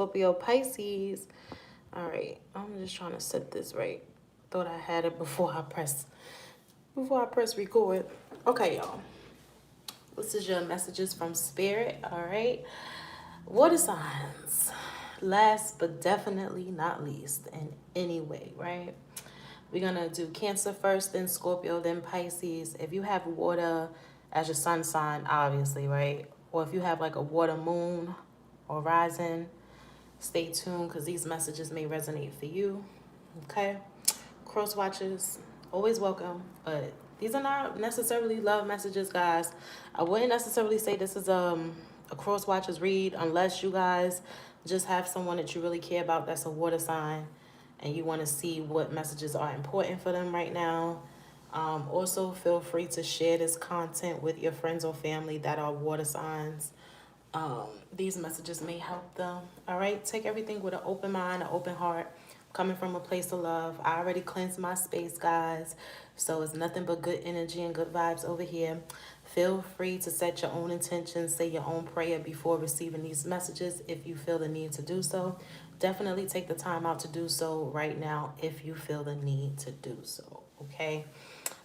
Scorpio, Pisces. All right, I'm just trying to set this right. Thought I had it before I press record. Okay, y'all. This is your messages from Spirit. All right. Water signs. Last but definitely not least in any way, right? We're going to do Cancer first, then Scorpio, then Pisces. If you have water as your sun sign, obviously, right? Or if you have like a water moon or rising, stay tuned because these messages may resonate for you. Okay? Cross watchers, always welcome. But these are not necessarily love messages, guys. I wouldn't necessarily say this is a cross watchers read unless you guys just have someone that you really care about that's a water sign and you want to see what messages are important for them right now. Also, feel free to share this content with your friends or family that are water signs. These messages may help them. All right, take everything with an open mind, an open heart, coming from a place of love. I already cleansed my space, guys, so it's nothing but good energy and good vibes over here. Feel free to set your own intentions, say your own prayer before receiving these messages if you feel the need to do so. Definitely take the time out to do so right now if you feel the need to do so, okay?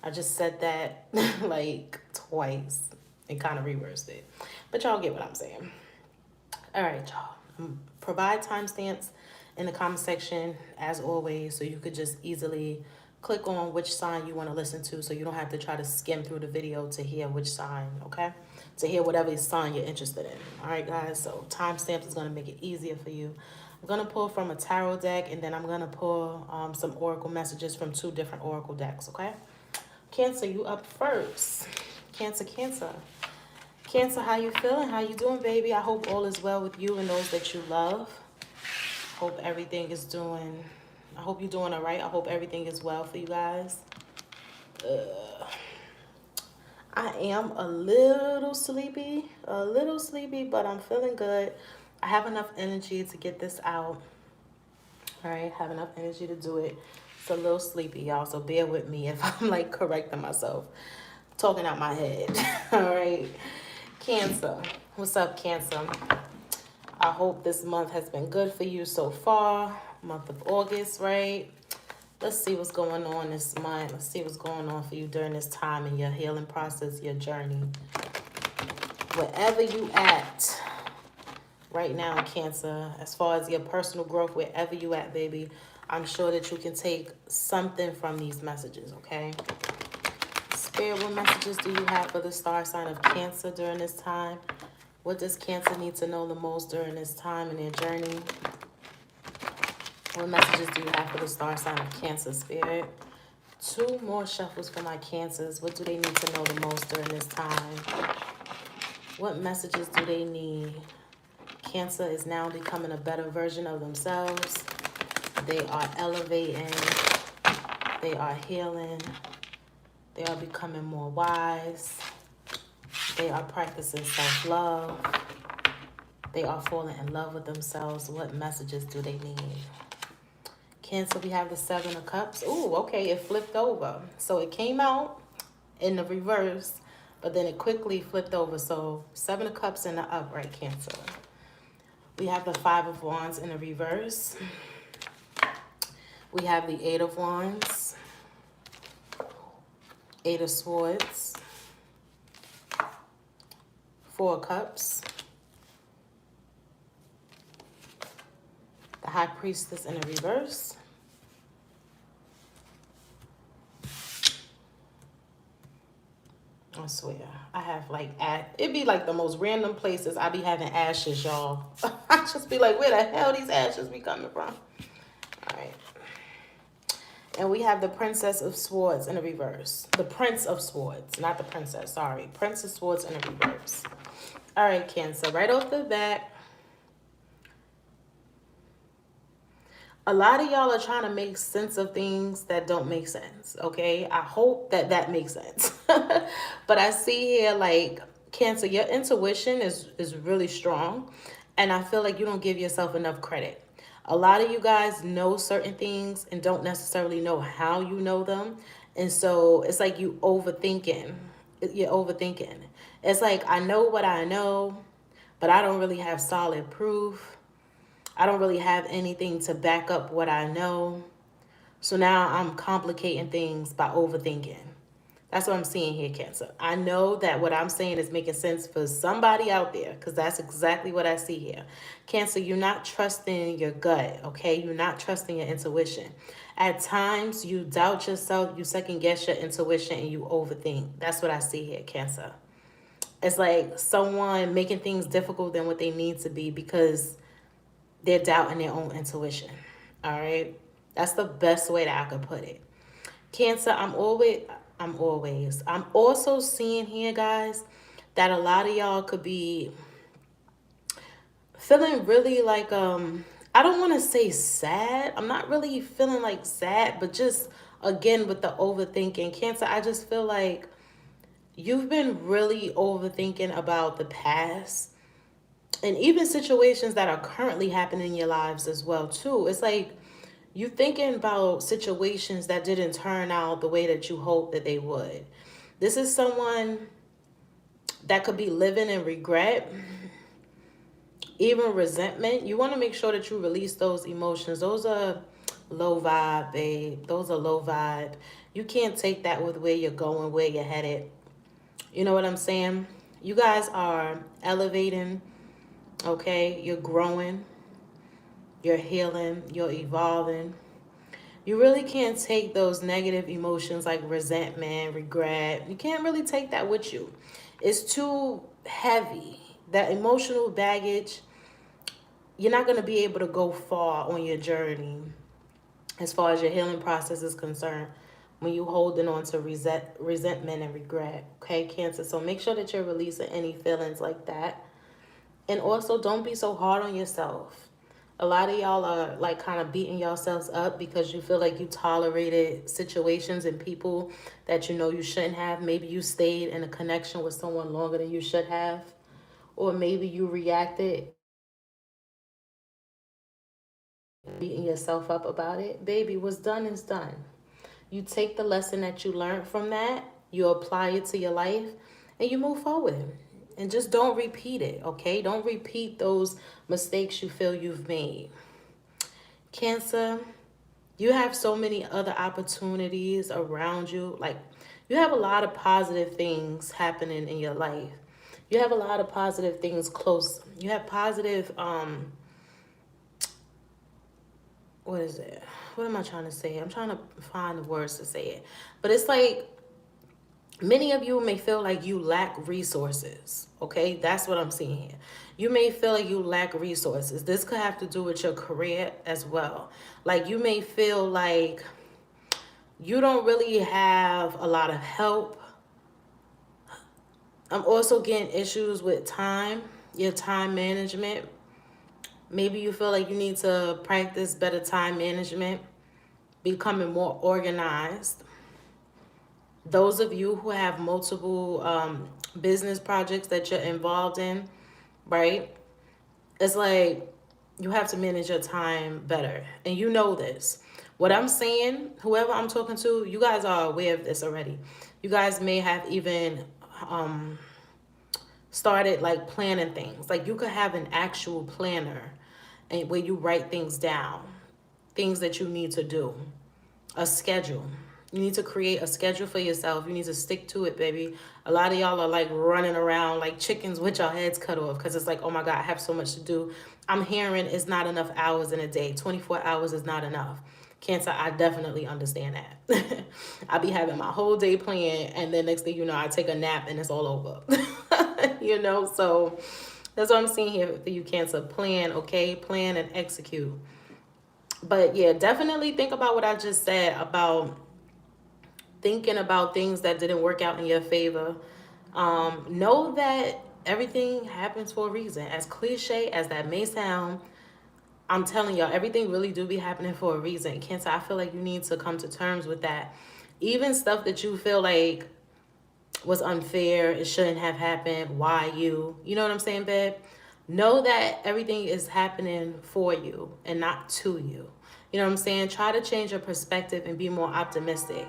I just said that like twice and kind of reversed it. But y'all get what I'm saying. All right, y'all. Provide timestamps in the comment section as always so you could just easily click on which sign you want to listen to so you don't have to try to skim through the video to hear which sign, okay? To hear whatever sign you're interested in. All right, guys? So timestamps is going to make it easier for you. I'm going to pull from a tarot deck and then I'm going to pull some oracle messages from 2 different oracle decks, okay? Cancer, you up first. Cancer, Cancer. Cancer, how you feeling? How you doing, baby? I hope all is well with you and those that you love. Hope everything is doing... I hope you're doing all right. I hope everything is well for you guys. I am a little sleepy, but I'm feeling good. I have enough energy to get this out. All right, have enough energy to do it. It's a little sleepy, y'all, so bear with me if I'm like correcting myself, talking out my head. All right, Cancer. What's up, Cancer? I hope this month has been good for you so far. Month of August, right? Let's see what's going on this month. Let's see what's going on for you during this time in your healing process, your journey. Wherever you at right now, Cancer, as far as your personal growth, wherever you at, baby, I'm sure that you can take something from these messages, okay? Spirit, what messages do you have for the star sign of Cancer during this time? What does Cancer need to know the most during this time in their journey? What messages do you have for the star sign of Cancer, Spirit? 2 more shuffles for my Cancers. What do they need to know the most during this time? What messages do they need? Cancer is now becoming a better version of themselves. They are elevating. They are healing. They are becoming more wise. They are practicing self-love. They are falling in love with themselves. What messages do they need? Cancer, we have the 7 of Cups. Ooh, okay, it flipped over. So it came out in the reverse, but then it quickly flipped over. So 7 of Cups in the upright, Cancer. We have the 5 of Wands in the reverse. We have the 8 of Wands. 8 of Swords. 4 of Cups. The High Priestess in the reverse. I swear, I have like, it'd be like the most random places I be having ashes, y'all. I just be like, where the hell these ashes be coming from? All right. And we have the Princess of Swords in the reverse. The Prince of Swords, not the Princess, sorry. Prince of Swords in the reverse. All right, Cancer, right off the bat, a lot of y'all are trying to make sense of things that don't make sense, okay? I hope that that makes sense. But I see here, like, Cancer, your intuition is really strong. And I feel like you don't give yourself enough credit. A lot of you guys know certain things and don't necessarily know how you know them. And so it's like you overthinking. You're overthinking. It's like, I know what I know, but I don't really have solid proof. I don't really have anything to back up what I know. So now I'm complicating things by overthinking. That's what I'm seeing here, Cancer. I know that what I'm saying is making sense for somebody out there because that's exactly what I see here. Cancer, you're not trusting your gut, okay? You're not trusting your intuition. At times, you doubt yourself, you second guess your intuition, and you overthink. That's what I see here, Cancer. It's like someone making things difficult than what they need to be because they're doubting their own intuition. All right? That's the best way that I could put it. Cancer, I'm also seeing here, guys, that a lot of y'all could be feeling really like, I don't want to say sad. I'm not really feeling like sad, but just, again, with the overthinking. Cancer, I just feel like you've been really overthinking about the past and even situations that are currently happening in your lives as well, too. It's like you thinking about situations that didn't turn out the way that you hoped that they would. This is someone that could be living in regret, even resentment. You want to make sure that you release those emotions. Those are low vibe, babe. Those are low vibe. You can't take that with where you're going, where you're headed. You know what I'm saying? You guys are elevating, okay? You're growing, you're healing, you're evolving. You really can't take those negative emotions like resentment, regret. You can't really take that with you. It's too heavy. That emotional baggage, you're not going to be able to go far on your journey as far as your healing process is concerned when you holding on to resentment and regret. Okay, Cancer? So make sure that you're releasing any feelings like that. And also, don't be so hard on yourself. A lot of y'all are like kind of beating yourselves up because you feel like you tolerated situations and people that you know you shouldn't have. Maybe you stayed in a connection with someone longer than you should have. Or maybe you reacted, beating yourself up about it. Baby, what's done is done. You take the lesson that you learned from that, you apply it to your life, and you move forward. And just don't repeat it, okay? Don't repeat those mistakes you feel you've made. Cancer, you have so many other opportunities around you. Like, you have a lot of positive things happening in your life. You have a lot of positive things close. You have positive, what is it? What am I trying to say? I'm trying to find the words to say it. But it's like, many of you may feel like you lack resources, okay? That's what I'm seeing here. You may feel like you lack resources. This could have to do with your career as well. Like, you may feel like you don't really have a lot of help. I'm also getting issues with time, your time management. Maybe you feel like you need to practice better time management, becoming more organized. Those of you who have multiple business projects that you're involved in, right? It's like you have to manage your time better. And you know this. What I'm saying, whoever I'm talking to, you guys are aware of this already. You guys may have even started like planning things. Like, you could have an actual planner and where you write things down, things that you need to do, a schedule. You need to create a schedule for yourself. You need to stick to it, baby. A lot of y'all are like running around like chickens with your heads cut off because it's like, oh my God, I have so much to do. I'm hearing it's not enough hours in a day. 24 hours is not enough. Cancer, I definitely understand that. I be having my whole day planned, and then next thing you know, I take a nap and it's all over. You know, so that's what I'm seeing here for you, Cancer. Plan, okay? Plan and execute. But yeah, definitely think about what I just said about thinking about things that didn't work out in your favor. Know that everything happens for a reason. As cliche as that may sound, I'm telling y'all, everything really do be happening for a reason. Cancer, I feel like you need to come to terms with that. Even stuff that you feel like was unfair, it shouldn't have happened, why you? You know what I'm saying, babe? Know that everything is happening for you and not to you. You know what I'm saying? Try to change your perspective and be more optimistic.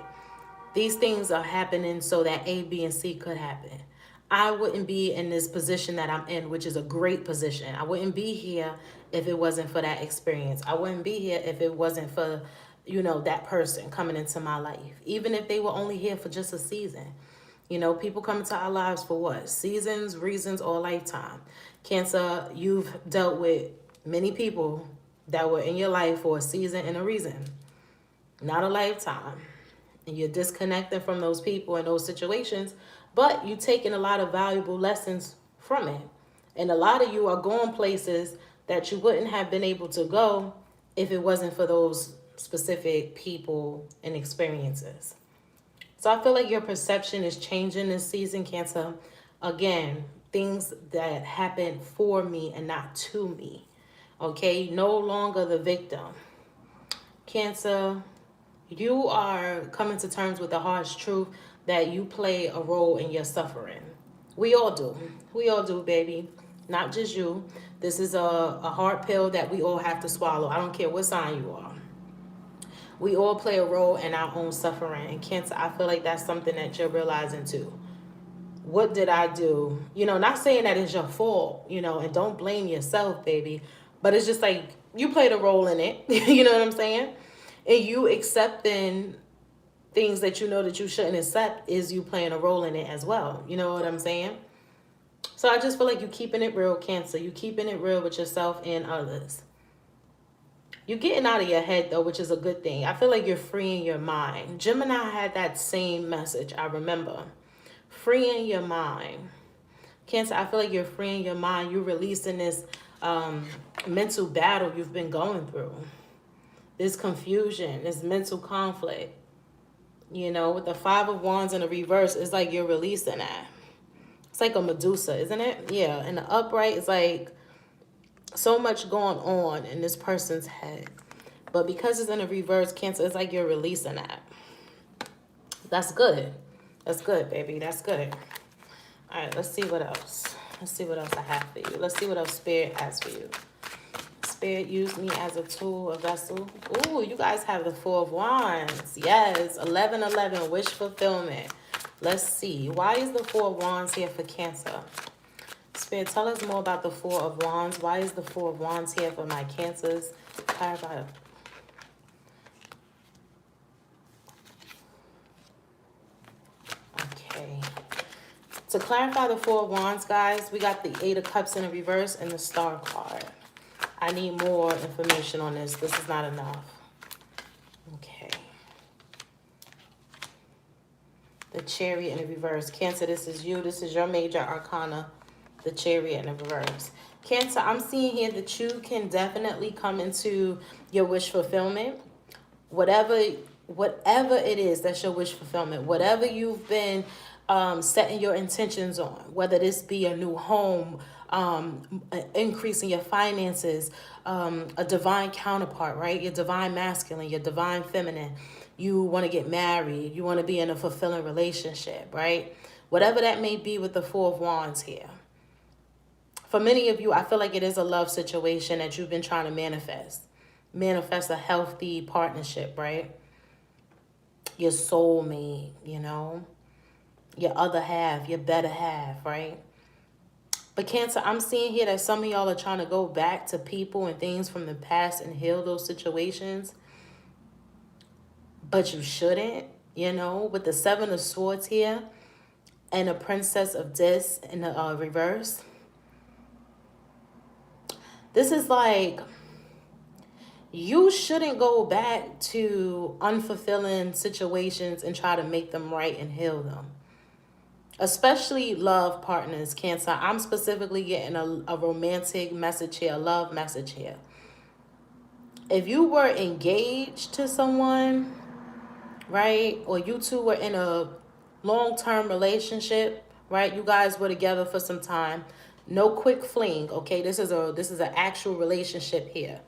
These things are happening so that A, B, and C could happen. I wouldn't be in this position that I'm in, which is a great position. I wouldn't be here if it wasn't for that experience. I wouldn't be here if it wasn't for, that person coming into my life. Even if they were only here for just a season. People come into our lives for what? Seasons, reasons, or a lifetime. Cancer, you've dealt with many people that were in your life for a season and a reason, not a lifetime. And you're disconnecting from those people and those situations, but you're taking a lot of valuable lessons from it. And a lot of you are going places that you wouldn't have been able to go if it wasn't for those specific people and experiences. So I feel like your perception is changing this season, Cancer. Again, things that happen for me and not to me. Okay, no longer the victim. Cancer, you are coming to terms with the harsh truth that you play a role in your suffering. We all do. We all do, baby. Not just you. This is a hard pill that we all have to swallow. I don't care what sign you are. We all play a role in our own suffering. And Cancer, I feel like that's something that you're realizing too. What did I do? Not saying that it's your fault, and don't blame yourself, baby. But it's just like you played a role in it. You know what I'm saying? And you accepting things that you know that you shouldn't accept is you playing a role in it as well. You know what I'm saying? So I just feel like you keeping it real, Cancer. You keeping it real with yourself and others. You're getting out of your head, though, which is a good thing. I feel like you're freeing your mind. Gemini had that same message, I remember. Freeing your mind. Cancer, I feel like you're freeing your mind. You're releasing this mental battle you've been going through. This confusion, this mental conflict. With the Five of Wands in the reverse, it's like you're releasing that. It's like a Medusa, isn't it? Yeah, and the upright is like so much going on in this person's head. But because it's in the reverse, Cancer, it's like you're releasing that. That's good. That's good, baby. That's good. All right, let's see what else. Let's see what else I have for you. Let's see what else Spirit has for you. Spirit used me as a tool, a vessel. Ooh, you guys have the Four of Wands. Yes, 1111, wish fulfillment. Let's see. Why is the Four of Wands here for Cancer? Spirit, tell us more about the Four of Wands. Why is the Four of Wands here for my Cancers? Clarify. Okay. To clarify the Four of Wands, guys, we got the Eight of Cups in the reverse and the Star card. I need more information on this. This is not enough. Okay. The Chariot in the reverse. Cancer, this is you. This is your major arcana. The Chariot in the reverse. Cancer, I'm seeing here that you can definitely come into your wish fulfillment. Whatever it is, that's your wish fulfillment. Whatever you've been setting your intentions on, whether this be a new home, increasing your finances, a divine counterpart, right? Your divine masculine, your divine feminine. You want to get married. You want to be in a fulfilling relationship, right? Whatever that may be with the Four of Wands here. For many of you, I feel like it is a love situation that you've been trying to manifest. Manifest a healthy partnership, right? Your soulmate, your other half, your better half, right? But Cancer, I'm seeing here that some of y'all are trying to go back to people and things from the past and heal those situations. But you shouldn't, with the Seven of Swords here and the Princess of Discs in the reverse. This is like, you shouldn't go back to unfulfilling situations and try to make them right and heal them. Especially love partners, Cancer. I'm specifically getting a romantic message here, a love message here. If you were engaged to someone, right, or you two were in a long-term relationship, right, you guys were together for some time, no quick fling, okay, this is an actual relationship here.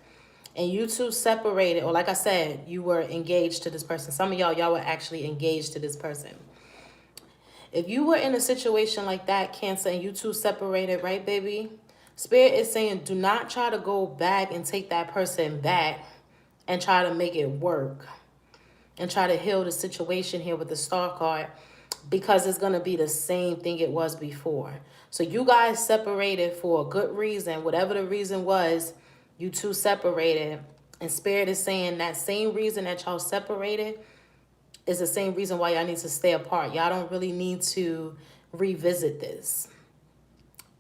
And you two separated, or like I said, you were engaged to this person. Some of y'all were actually engaged to this person. If you were in a situation like that, Cancer, and you two separated, right, baby? Spirit is saying, do not try to go back and take that person back and try to make it work and try to heal the situation here with the Star card. because it's going to be the same thing it was before. So you guys separated for a good reason. Whatever the reason was, you two separated. And Spirit is saying that same reason that y'all separated is the same reason why y'all need to stay apart. Y'all don't really need to revisit this.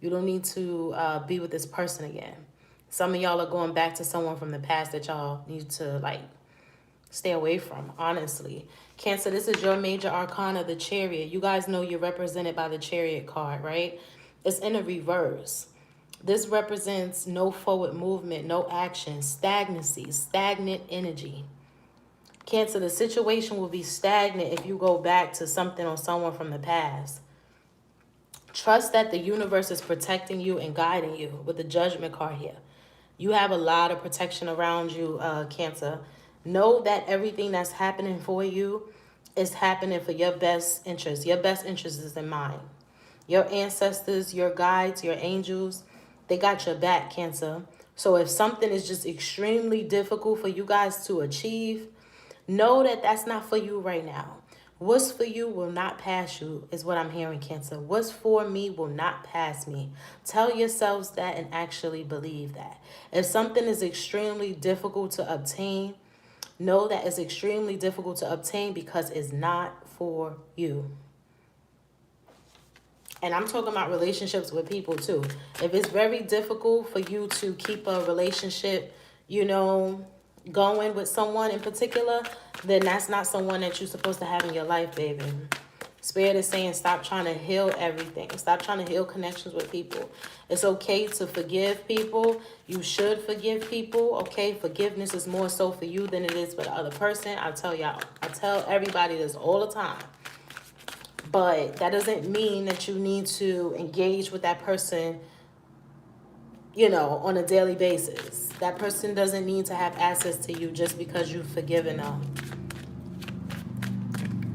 You don't need to be with this person again. Some of y'all are going back to someone from the past that y'all need to like stay away from, honestly. Cancer, this is your major arcana, the Chariot. You guys know you're represented by the Chariot card, right? It's in a reverse. This represents no forward movement, no action, stagnancy, stagnant energy. Cancer, the situation will be stagnant if you go back to something or someone from the past. Trust that the universe is protecting you and guiding you with the Judgment card here. You have a lot of protection around you, Cancer. Know that everything that's happening for you is happening for your best interest. Your best interest is in mind. Your ancestors, your guides, your angels, they got your back, Cancer. So if something is just extremely difficult for you guys to achieve, know that that's not for you right now. What's for you will not pass you, is what I'm hearing, Cancer. What's for me will not pass me. Tell yourselves that and actually believe that. If something is extremely difficult to obtain, know that it's extremely difficult to obtain because it's not for you. And I'm talking about relationships with people too. If it's very difficult for you to keep a relationship, you know, going with someone in particular, then that's not someone that you're supposed to have in your life, baby. Spirit is saying stop trying to heal everything. Stop trying to heal connections with people. It's okay to forgive people. You should forgive people, okay? Forgiveness is more so for you than it is for the other person. I tell y'all, I tell everybody this all the time. But that doesn't mean that you need to engage with that person, you know, on a daily basis. That person doesn't need to have access to you just because you've forgiven them.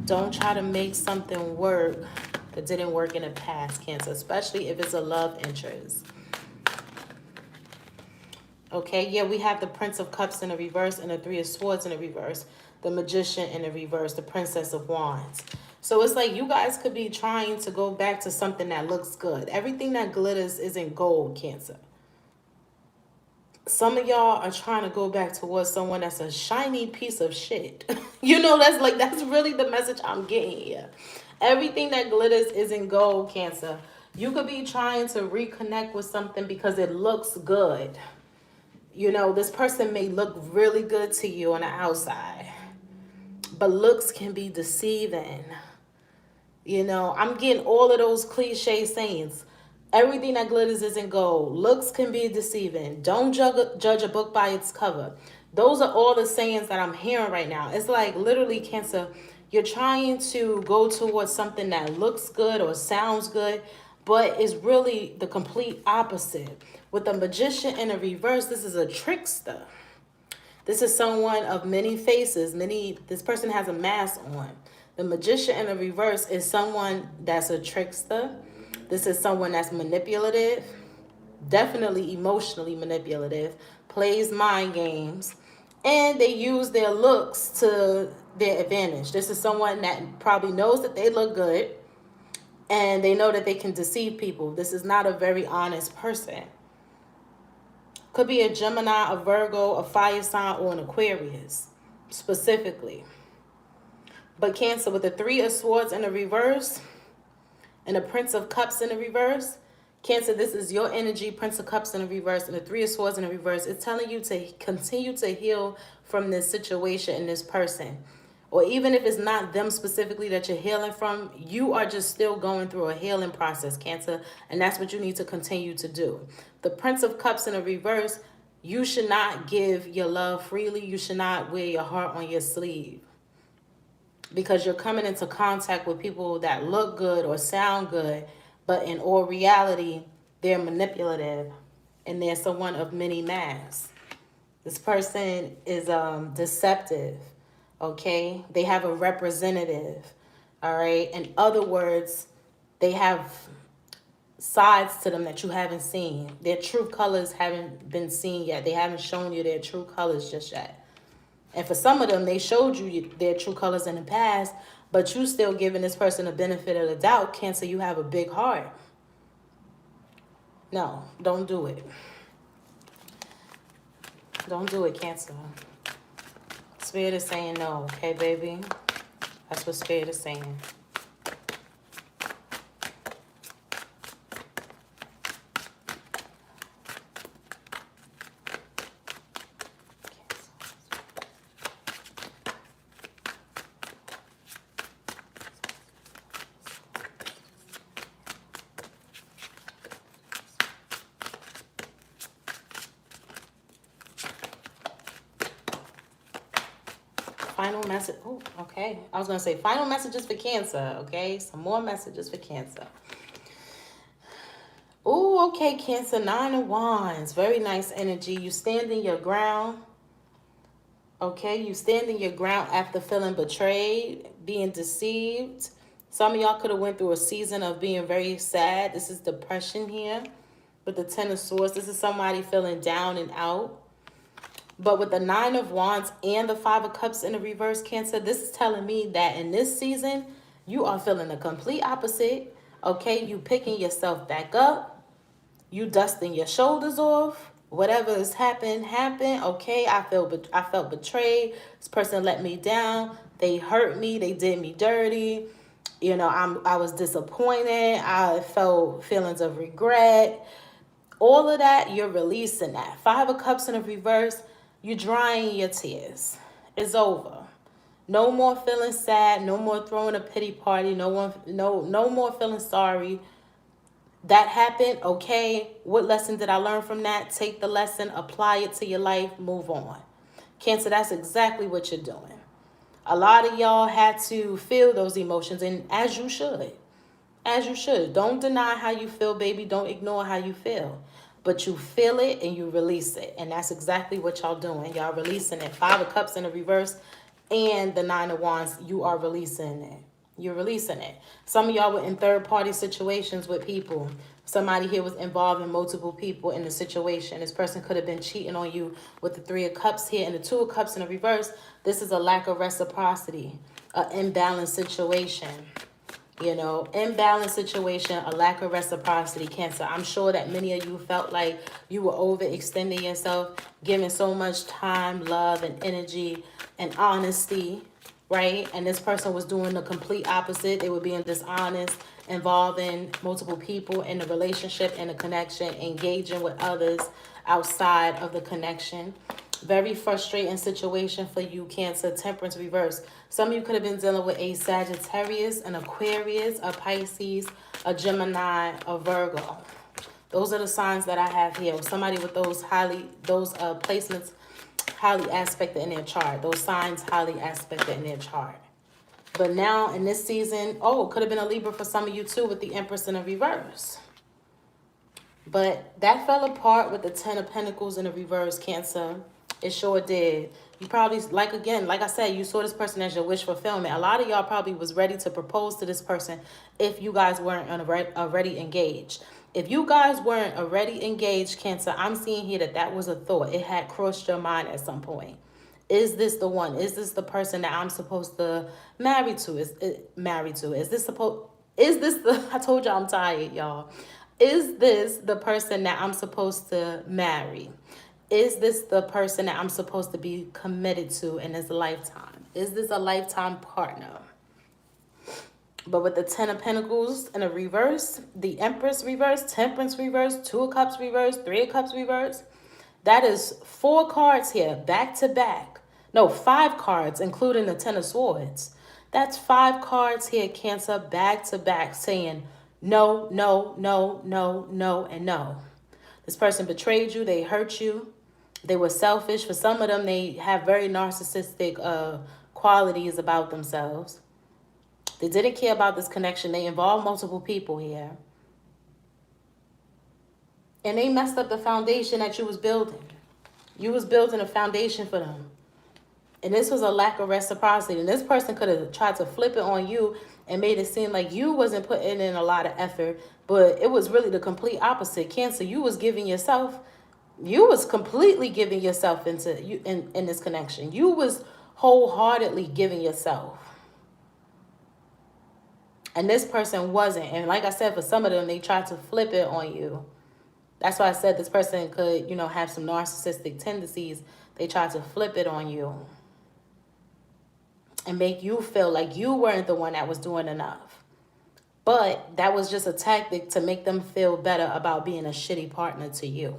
Don't try to make something work that didn't work in the past, Cancer, especially if it's a love interest. Okay, yeah, we have the Prince of Cups in the reverse and the Three of Swords in the reverse, the Magician in the reverse, the Princess of Wands. So it's like you guys could be trying to go back to something that looks good. Everything that glitters isn't gold, Cancer. Some of y'all are trying to go back towards someone that's a shiny piece of shit. You know, that's really the message I'm getting here. Everything that glitters isn't gold, Cancer. You could be trying to reconnect with something because it looks good. You know, this person may look really good to you on the outside, but looks can be deceiving. You know, I'm getting all of those cliche sayings. Everything that glitters isn't gold. Looks can be deceiving. Don't judge a book by its cover. Those are all the sayings that I'm hearing right now. It's like literally, Cancer, you're trying to go towards something that looks good or sounds good, but is really the complete opposite. With the Magician in a reverse, this is a trickster. This is someone of many faces. This person has a mask on. The Magician in a reverse is someone that's a trickster. This is someone that's manipulative, definitely emotionally manipulative, plays mind games, and they use their looks to their advantage. This is someone that probably knows that they look good, and they know that they can deceive people. This is not a very honest person. Could be a Gemini, a Virgo, a fire sign, or an Aquarius, specifically. But Cancer, with the Three of Swords in the reverse and the Prince of Cups in the reverse, Cancer, this is your energy, Prince of Cups in the reverse and the Three of Swords in the reverse. It's telling you to continue to heal from this situation and this person. Or even if it's not them specifically that you're healing from, you are just still going through a healing process, Cancer. And that's what you need to continue to do. The Prince of Cups in the reverse, you should not give your love freely. You should not wear your heart on your sleeve. Because you're coming into contact with people that look good or sound good, but in all reality, they're manipulative and they're someone of many masks. This person is deceptive, okay? They have a representative, all right? In other words, they have sides to them that you haven't seen. Their true colors haven't been seen yet. They haven't shown you their true colors just yet. And for some of them, they showed you their true colors in the past, But you still giving this person the benefit of the doubt. Cancer, you have a big heart. No, don't do it. Don't do it, Cancer. Spirit is saying no, okay, baby? That's what Spirit is saying. Final message. Oh, okay. I was going to say final messages for Cancer, okay? Some more messages for Cancer. Oh, okay, Cancer. 9 of Wands. Very nice energy. You stand in your ground. Okay, you stand in your ground after feeling betrayed, being deceived. Some of y'all could have went through a season of being very sad. This is depression here. With the 10 of Swords, this is somebody feeling down and out. But with the 9 of Wands and the 5 of Cups in the reverse, Cancer, this is telling me that in this season, you are feeling the complete opposite. Okay, you picking yourself back up. You dusting your shoulders off. Whatever has happened, happened. Okay, I felt betrayed. This person let me down. They hurt me. They did me dirty. You know, I was disappointed. I felt feelings of regret. All of that, you're releasing that. 5 of Cups in the reverse. You're drying your tears. It's over. No more feeling sad. No more throwing a pity party. No more feeling sorry. That happened. Okay. What lesson did I learn from that? Take the lesson, apply it to your life, move on. Cancer, that's exactly what you're doing. A lot of y'all had to feel those emotions, and as you should. As you should. Don't deny how you feel, baby. Don't ignore how you feel. But you feel it and you release it. And that's exactly what y'all doing. Y'all releasing it. 5 of Cups in the reverse and the 9 of Wands. You are releasing it. You're releasing it. Some of y'all were in third-party situations with people. Somebody here was involved in multiple people in the situation. This person could have been cheating on you with the 3 of Cups here and the 2 of Cups in the reverse. This is a lack of reciprocity, an imbalanced situation. You know, imbalanced situation, a lack of reciprocity, Cancer. I'm sure that many of you felt like you were overextending yourself, giving so much time, love, and energy and honesty, right? And this person was doing the complete opposite. They were being dishonest, involving multiple people in the relationship and the connection, engaging with others outside of the connection. Very frustrating situation for you, Cancer. Temperance reverse. Some of you could have been dealing with a Sagittarius, an Aquarius, a Pisces, a Gemini, a Virgo. Those are the signs that I have here. Somebody with those placements highly aspected in their chart. Those signs highly aspected in their chart. But now in this season, it could have been a Libra for some of you too with the Empress in a reverse. But that fell apart with the 10 of Pentacles in the reverse, Cancer. It sure did. You probably, like I said, you saw this person as your wish fulfillment. A lot of y'all probably was ready to propose to this person if you guys weren't already engaged. If you guys weren't already engaged, Cancer, I'm seeing here that was a thought. It had crossed your mind at some point. Is this the one? Is this the person that I'm supposed to marry to? I told y'all I'm tired, y'all. Is this the person that I'm supposed to marry? Is this the person that I'm supposed to be committed to in this lifetime? Is this a lifetime partner? But with the 10 of Pentacles in a reverse, the Empress reverse, Temperance reverse, 2 of Cups reverse, 3 of Cups reverse, that is 4 cards here, back to back. No, 5 cards, including the 10 of Swords. That's 5 cards here, Cancer, back to back, saying no, no, no, no, no, and no. This person betrayed you. They hurt you. They were selfish. For some of them, they have very narcissistic qualities about themselves. They didn't care about this connection. They involved multiple people here. And they messed up the foundation that you was building. You was building a foundation for them. And this was a lack of reciprocity. And this person could have tried to flip it on you and made it seem like you wasn't putting in a lot of effort. But it was really the complete opposite. Cancer, you was completely giving yourself in this connection. You was wholeheartedly giving yourself. And this person wasn't. And like I said, for some of them, they tried to flip it on you. That's why I said this person could, have some narcissistic tendencies. They tried to flip it on you and make you feel like you weren't the one that was doing enough. But that was just a tactic to make them feel better about being a shitty partner to you.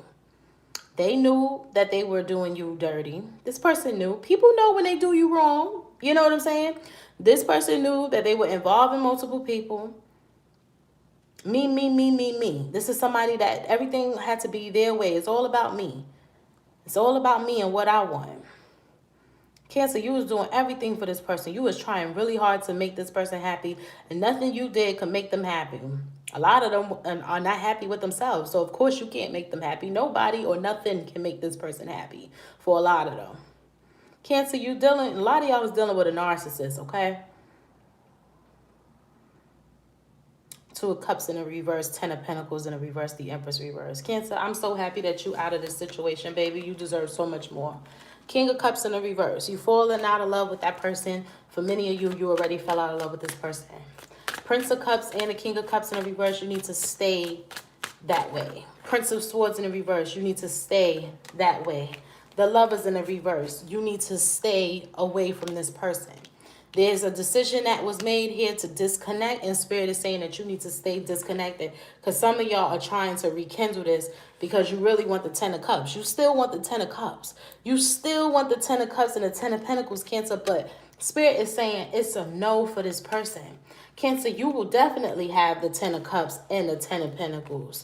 They knew that they were doing you dirty. This person knew. People know when they do you wrong. You know what I'm saying? This person knew that they were involved in multiple people. Me. This is somebody that everything had to be their way. It's all about me. It's all about me and what I want. Cancer, you was doing everything for this person. You was trying really hard to make this person happy, and nothing you did could make them happy. A lot of them are not happy with themselves, so of course you can't make them happy. Nobody or nothing can make this person happy for a lot of them. Cancer, a lot of y'all was dealing with a narcissist, okay? Two of Cups in the reverse, 10 of Pentacles in the reverse, the Empress reverse. Cancer, I'm so happy that you out of this situation, baby. You deserve so much more. King of Cups in the reverse. You falling out of love with that person. For many of you, you already fell out of love with this person. Prince of Cups and the King of Cups in the reverse. You need to stay that way. Prince of Swords in the reverse. You need to stay that way. The Lovers in the reverse. You need to stay away from this person. There's a decision that was made here to disconnect, and Spirit is saying that you need to stay disconnected because some of y'all are trying to rekindle this because you really want the 10 of Cups. You still want the 10 of Cups. You still want the 10 of Cups and the 10 of Pentacles, Cancer, but Spirit is saying it's a no for this person. Cancer, you will definitely have the 10 of Cups and the 10 of Pentacles,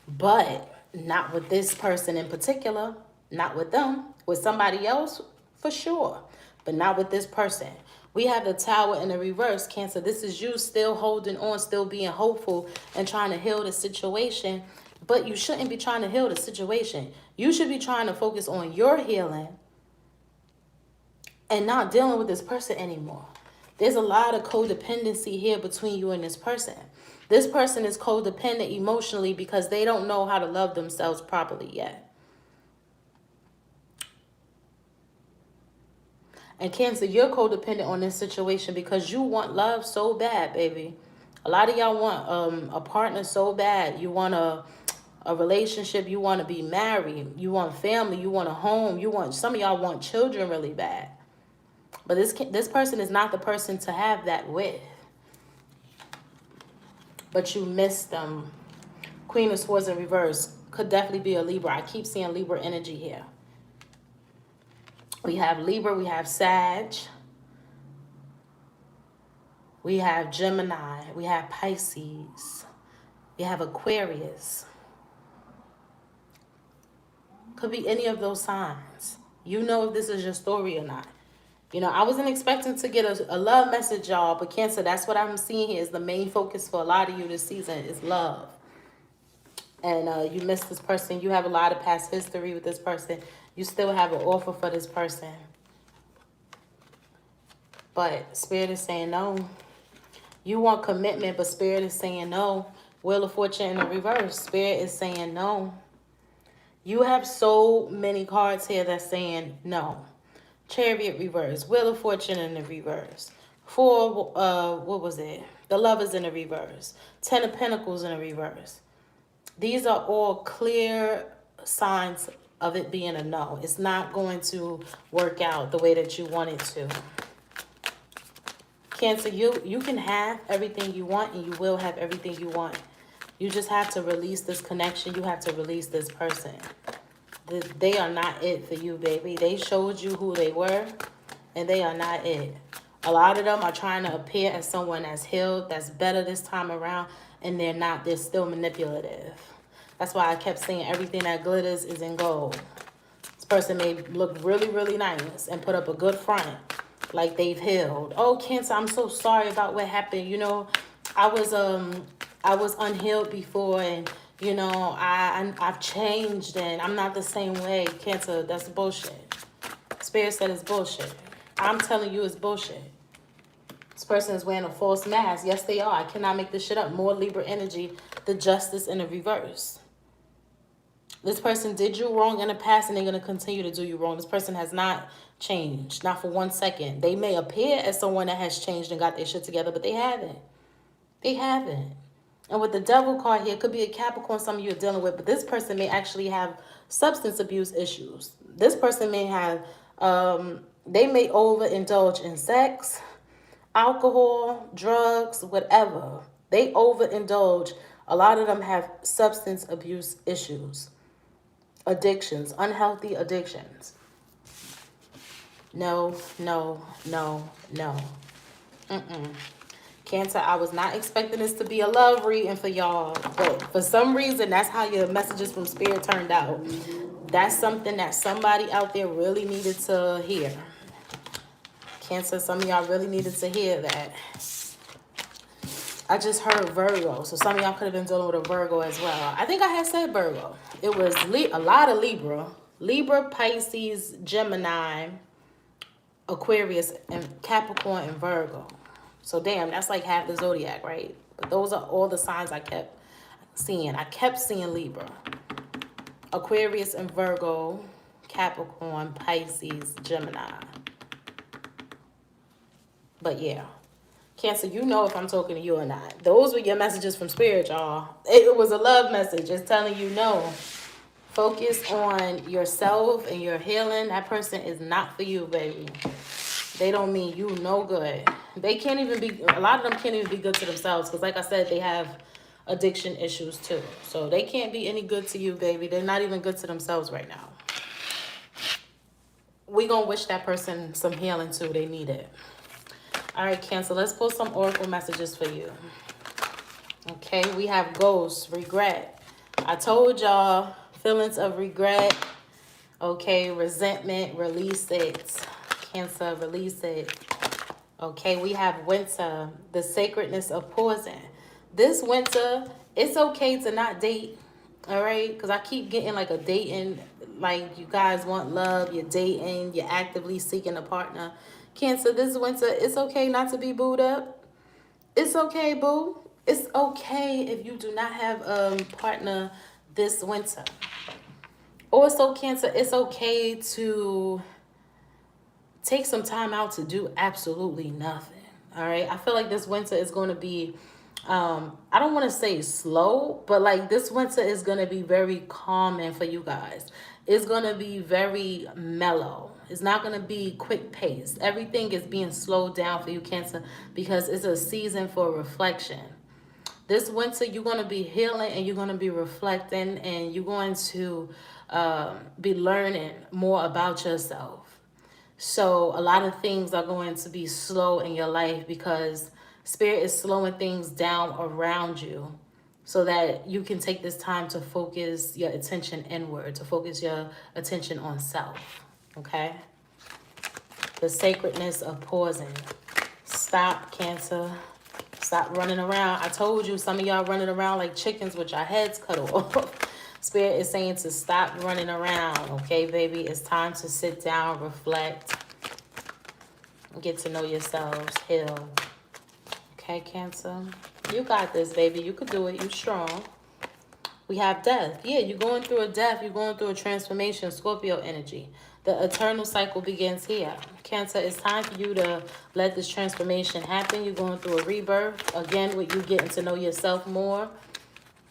but not with this person in particular. Not with them. With somebody else, for sure, but not with this person. We have the Tower in the reverse, Cancer. This is you still holding on, still being hopeful and trying to heal the situation. But you shouldn't be trying to heal the situation. You should be trying to focus on your healing and not dealing with this person anymore. There's a lot of codependency here between you and this person. This person is codependent emotionally because they don't know how to love themselves properly yet. And Cancer, you're codependent on this situation because you want love so bad, baby. A lot of y'all want a partner so bad. You want a relationship. You want to be married. You want family. You want a home. Some of y'all want children really bad. But this person is not the person to have that with. But you miss them. Queen of Swords in reverse could definitely be a Libra. I keep seeing Libra energy here. We have Libra, we have Sag, we have Gemini, we have Pisces, we have Aquarius. Could be any of those signs. You know if this is your story or not. I wasn't expecting to get a love message, y'all, but Cancer, that's what I'm seeing here is the main focus for a lot of you this season is love. And you miss this person. You have a lot of past history with this person. You still have an offer for this person. But Spirit is saying no. You want commitment, but Spirit is saying no. Wheel of Fortune in the reverse. Spirit is saying no. You have so many cards here that's saying no. Chariot reverse. Wheel of Fortune in the reverse. What was it? The Lovers in the reverse. 10 of Pentacles in the reverse. These are all clear signs of it being a no. It's not going to work out the way that you want it to. Cancer, you can have everything you want and you will have everything you want. You just have to release this connection. You have to release this person. They are not it for you, baby. They showed you who they were and they are not it. A lot of them are trying to appear as someone that's healed, that's better this time around, and they're not. They're still manipulative. That's why I kept saying everything that glitters is in gold. This person may look really, really nice and put up a good front like they've healed. Oh, Cancer, I'm so sorry about what happened. I was unhealed before, and I've changed and I'm not the same way. Cancer, that's bullshit. Spirit said it's bullshit. I'm telling you it's bullshit. This person is wearing a false mask. Yes, they are. I cannot make this shit up. More Libra energy. The Justice in the reverse. This person did you wrong in the past and they're going to continue to do you wrong. This person has not changed. Not for 1 second. They may appear as someone that has changed and got their shit together, but they haven't. They haven't. And with the devil card here, it could be a Capricorn some of you are dealing with, but this person may actually have substance abuse issues. This person may have, they may overindulge in sex, alcohol, drugs, whatever. They overindulge. A lot of them have substance abuse issues, addictions, unhealthy addictions. No, no, no, no. Cancer, I was not expecting this to be a love reading for y'all, but for some reason, that's how your messages from Spirit turned out. That's something that somebody out there really needed to hear. Cancer, some of y'all really needed to hear that. I just heard Virgo, so some of y'all could have been dealing with a Virgo as well. I think I had said Virgo. It was a lot of Libra, Pisces, Gemini, Aquarius, and Capricorn, and Virgo. So damn, that's like half the zodiac, right? But those are all the signs I kept seeing. I kept seeing Libra, Aquarius, and Virgo, Capricorn, Pisces, Gemini. But yeah, Cancer, you know if I'm talking to you or not. Those were your messages from Spirit, y'all. It was a love message. It's telling you no. Focus on yourself and your healing. That person is not for you, baby. They don't mean you no good. They can't even be, a lot of them can't even be good to themselves. Because like I said, they have addiction issues too. So they can't be any good to you, baby. They're not even good to themselves right now. We gonna wish that person some healing too. They need it. All right, Cancer, let's pull some oracle messages for you. Okay, we have ghosts, regret. I told y'all, feelings of regret. Okay, resentment, release it. Cancer, release it. Okay, we have winter, the sacredness of pausing. This winter, it's okay to not date. All right, because I keep getting like a dating, like you guys want love, you're dating, you're actively seeking a partner. Cancer, this winter, it's okay not to be booed up. It's okay, boo. It's okay if you do not have a partner this winter. Also, Cancer, it's okay to take some time out to do absolutely nothing. All right, I feel like this winter is going to be, I don't want to say slow, but like this winter is going to be very calming for you guys. It's going to be very mellow. It's not going to be quick paced. Everything is being slowed down for you, Cancer, because it's a season for reflection. This winter, you're going to be healing and you're going to be reflecting and you're going to be learning more about yourself. So a lot of things are going to be slow in your life because Spirit is slowing things down around you so that you can take this time to focus your attention inward, to focus your attention on self, okay? The sacredness of pausing. Stop, Cancer. Stop running around. I told you some of y'all running around like chickens with your heads cut off. Spirit is saying to stop running around, okay, baby? It's time to sit down, reflect, get to know yourselves, heal. Okay, Cancer? You got this, baby. You could do it. You're strong. We have death. Yeah, you're going through a death. You're going through a transformation, Scorpio energy. The eternal cycle begins here. Cancer, it's time for you to let this transformation happen. You're going through a rebirth. Again, with you getting to know yourself more.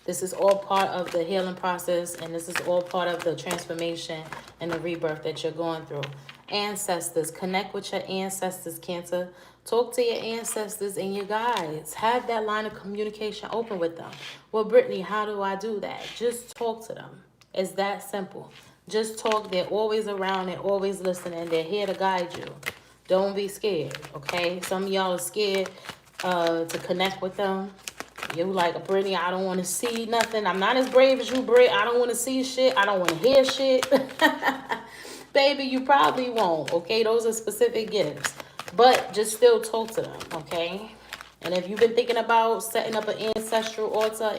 This is all part of the healing process, and this is all part of the transformation and the rebirth that you're going through. Ancestors, connect with your ancestors, Cancer. Talk to your ancestors and your guides. Have that line of communication open with them. Well, Brittany, how do I do that? Just talk to them. It's that simple. Just talk. They're always around. They're always listening. They're here to guide you. Don't be scared, okay? Some of y'all are scared to connect with them. You like, Brittany, I don't want to see nothing. I'm not as brave as you, Britt. I don't want to see shit. I don't want to hear shit. Baby, you probably won't, okay? Those are specific gifts. But just still talk to them, okay? And if you've been thinking about setting up an ancestor altar,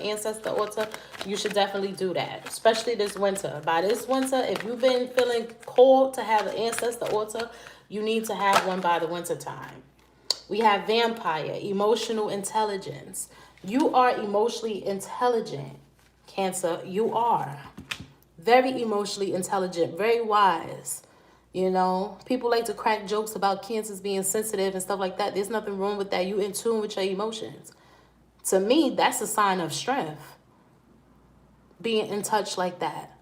you should definitely do that, especially this winter. By this winter, if you've been feeling called to have an ancestor altar, you need to have one by the winter time. We have vampire, emotional intelligence. You are emotionally intelligent, Cancer. You are very emotionally intelligent, very wise. You know, people like to crack jokes about Cancers being sensitive and stuff like that. There's nothing wrong with that. You in tune with your emotions. To me, that's a sign of strength. Being in touch like that.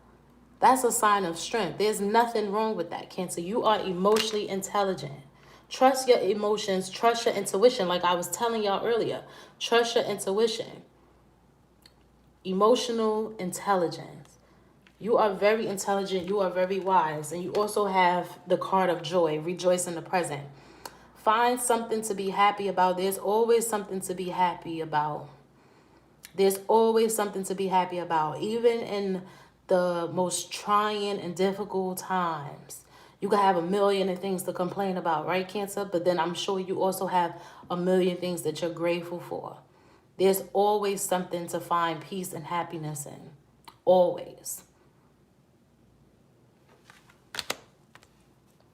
That's a sign of strength. There's nothing wrong with that, Cancer. You are emotionally intelligent. Trust your emotions. Trust your intuition. Like I was telling y'all earlier. Trust your intuition. Emotional intelligence. You are very intelligent. You are very wise. And you also have the card of joy. Rejoice in the present. Find something to be happy about. There's always something to be happy about. There's always something to be happy about. Even in the most trying and difficult times. You can have a million of things to complain about, right, Cancer? But then I'm sure you also have a million things that you're grateful for. There's always something to find peace and happiness in. Always.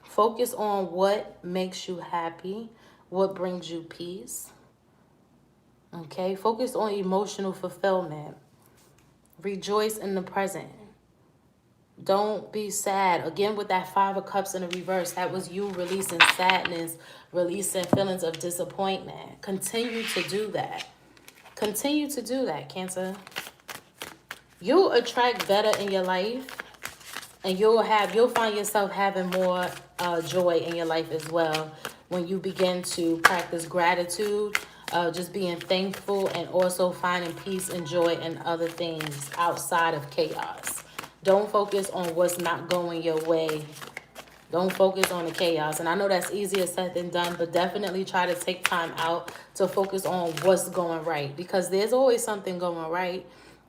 Focus on what makes you happy, what brings you peace. Okay? Focus on emotional fulfillment. Rejoice in the present. Don't be sad. Again, with that 5 of Cups in the reverse, that was you releasing sadness, releasing feelings of disappointment. Continue to do that. Continue to do that, Cancer. You'll attract better in your life, and you'll find yourself having more joy in your life as well when you begin to practice gratitude, just being thankful, and also finding peace and joy in other things outside of chaos. Don't focus on what's not going your way. Don't focus on the chaos. And I know that's easier said than done, but definitely try to take time out to focus on what's going right, because there's always something going right.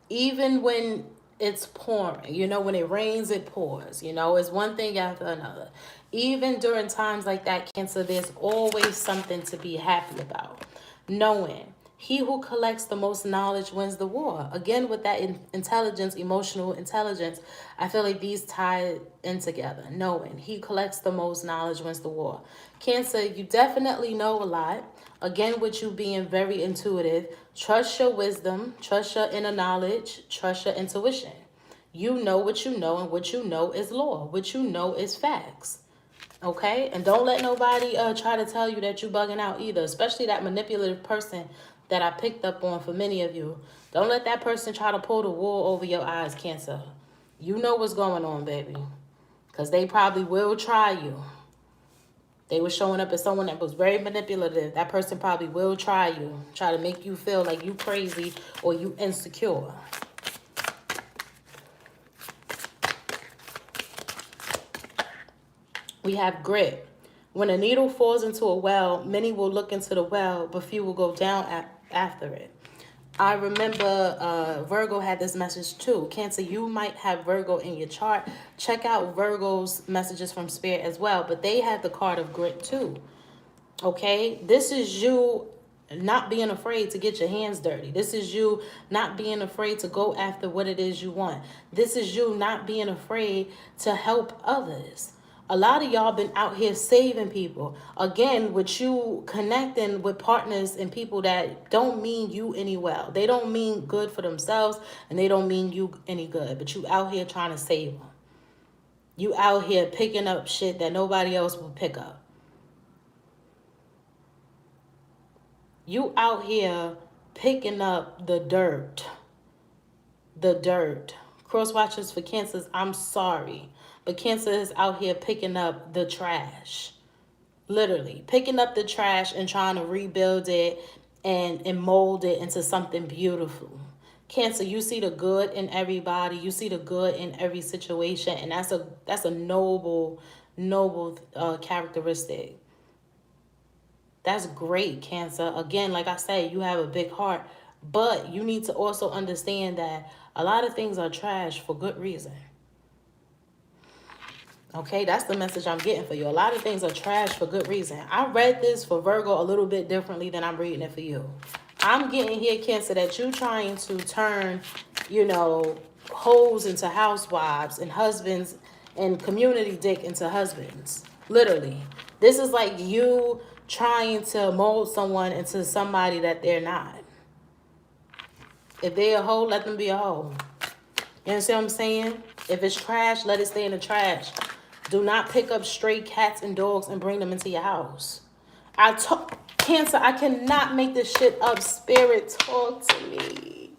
Even when it's pouring, you know, when it rains, it pours, you know, it's one thing after another. Even during times like that, Cancer, there's always something to be happy about. Knowing he who collects the most knowledge wins the war. Again, with that intelligence, emotional intelligence, I feel like these tie in together. Knowing he collects the most knowledge wins the war. Cancer, you definitely know a lot. Again, with you being very intuitive, trust your wisdom, trust your inner knowledge, trust your intuition. You know what you know, and what you know is law. What you know is facts. Okay? And don't let nobody try to tell you that you bugging out either, especially that manipulative person that I picked up on for many of you. Don't let that person try to pull the wool over your eyes, Cancer. You know what's going on, baby. Because they probably will try you. They were showing up as someone that was very manipulative. That person probably will try you. Try to make you feel like you crazy or you insecure. We have grit. When a needle falls into a well, many will look into the well, but few will go down after it. I remember Virgo had this message too. Cancer, you might have Virgo in your chart. Check out Virgo's messages from Spirit as well. But they have the card of grit too. Okay? This is you not being afraid to get your hands dirty. This is you not being afraid to go after what it is you want. This is you not being afraid to help others. A lot of y'all been out here saving people. Again, with you connecting with partners and people that don't mean you any well. They don't mean good for themselves, and they don't mean you any good. But you out here trying to save them. You out here picking up shit that nobody else will pick up. You out here picking up the dirt. The dirt. Cross watchers for Cancers, I'm sorry. But Cancer is out here picking up the trash. Literally. Picking up the trash and trying to rebuild it and mold it into something beautiful. Cancer, you see the good in everybody. You see the good in every situation. And that's a noble characteristic. That's great, Cancer. Again, like I said, you have a big heart. But you need to also understand that a lot of things are trash for good reason. Okay, that's the message I'm getting for you. A lot of things are trash for good reason. I read this for Virgo a little bit differently than I'm reading it for you. I'm getting here, Cancer, that you trying to turn, you know, hoes into housewives and husbands and community dick into husbands. Literally. This is like you trying to mold someone into somebody that they're not. If they're a hoe, let them be a hoe. You understand what I'm saying? If it's trash, let it stay in the trash. Do not pick up stray cats and dogs and bring them into your house. Cancer, I cannot make this shit up. Spirit, talk to me.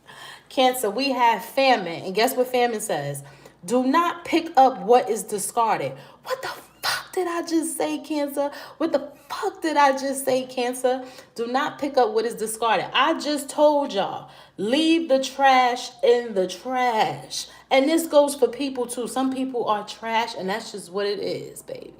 Cancer, we have famine. And guess what famine says? Do not pick up what is discarded. What the fuck did I just say, Cancer? What the fuck did I just say, Cancer? Do not pick up what is discarded. I just told y'all, leave the trash in the trash. And this goes for people too. Some people are trash, and that's just what it is, baby.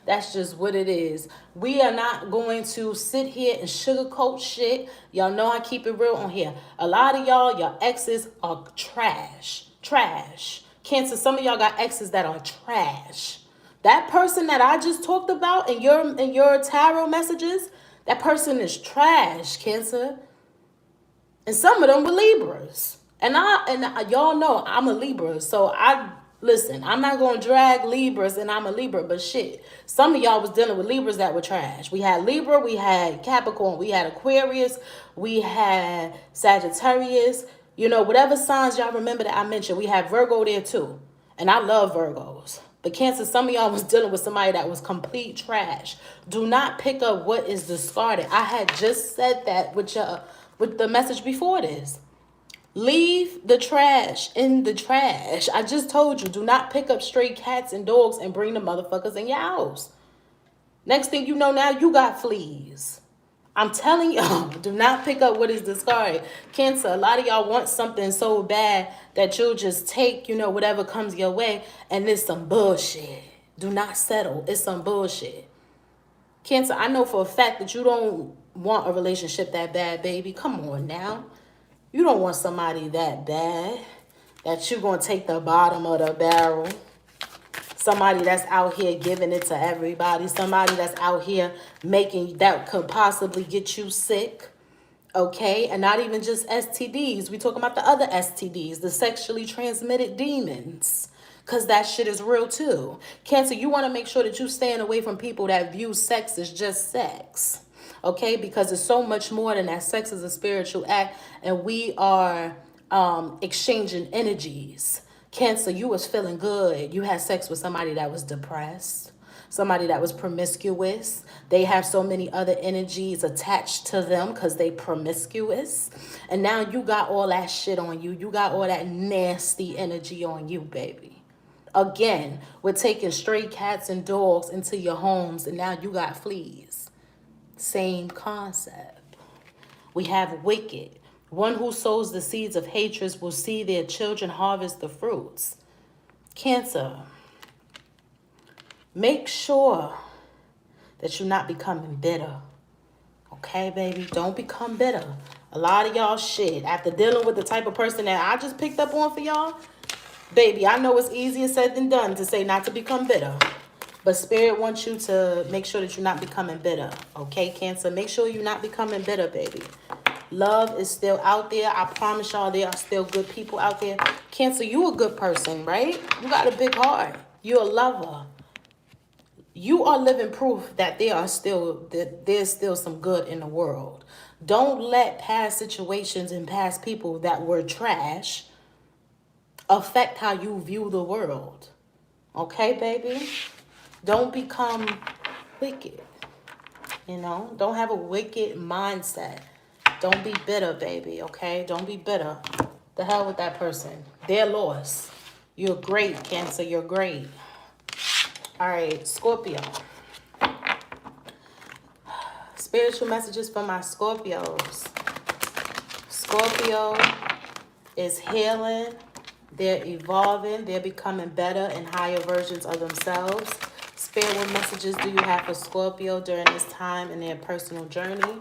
That's just what it is. We are not going to sit here and sugarcoat shit. Y'all know I keep it real on here. A lot of y'all, your exes are trash. Trash. Cancer, some of y'all got exes that are trash. That person that I just talked about in your tarot messages, that person is trash, Cancer. And some of them were Libras. And y'all know I'm a Libra. So listen, I'm not going to drag Libras and I'm a Libra, but shit. Some of y'all was dealing with Libras that were trash. We had Libra, we had Capricorn, we had Aquarius, we had Sagittarius. You know, whatever signs y'all remember that I mentioned, we had Virgo there too. And I love Virgos. But Cancer, some of y'all was dealing with somebody that was complete trash. Do not pick up what is discarded. I had just said that with the message before this. Leave the trash in the trash. I just told you, do not pick up stray cats and dogs and bring the motherfuckers in your house. Next thing you know, now you got fleas. I'm telling y'all, do not pick up what is discarded. Cancer, a lot of y'all want something so bad that you'll just take, whatever comes your way, and it's some bullshit. Do not settle. It's some bullshit. Cancer, I know for a fact that you don't want a relationship that bad, baby. Come on now. You don't want somebody that bad that you're going to take the bottom of the barrel. Somebody that's out here giving it to everybody. Somebody that's out here making that could possibly get you sick. Okay? And not even just STDs. We talking about the other STDs, the sexually transmitted demons. Because that shit is real too. Cancer, you want to make sure that you're staying away from people that view sex as just sex. Okay, because it's so much more than that. Sex is a spiritual act, and we are exchanging energies. Cancer, you was feeling good. You had sex with somebody that was depressed, somebody that was promiscuous. They have so many other energies attached to them because they promiscuous. And now you got all that shit on you. You got all that nasty energy on you, baby. Again, we're taking stray cats and dogs into your homes, and now you got fleas. Same concept. We have wicked. One who sows the seeds of hatred will see their children harvest the fruits. Cancer. Make sure that you're not becoming bitter. Okay, baby? Don't become bitter. A lot of y'all shit. After dealing with the type of person that I just picked up on for y'all, baby, I know it's easier said than done to say not to become bitter. But Spirit wants you to make sure that you're not becoming bitter. Okay, Cancer? Make sure you're not becoming bitter, baby. Love is still out there. I promise y'all there are still good people out there. Cancer, you a good person, right? You got a big heart. You're a lover. You are living proof that there's still some good in the world. Don't let past situations and past people that were trash affect how you view the world. Okay, baby? Don't become wicked, Don't have a wicked mindset. Don't be bitter, baby, okay? Don't be bitter. The hell with that person. They're lost. You're great, Cancer. You're great. All right, Scorpio. Spiritual messages for my Scorpios. Scorpio is healing. They're evolving. They're becoming better and higher versions of themselves. Spirit, what messages do you have for Scorpio during this time in their personal journey?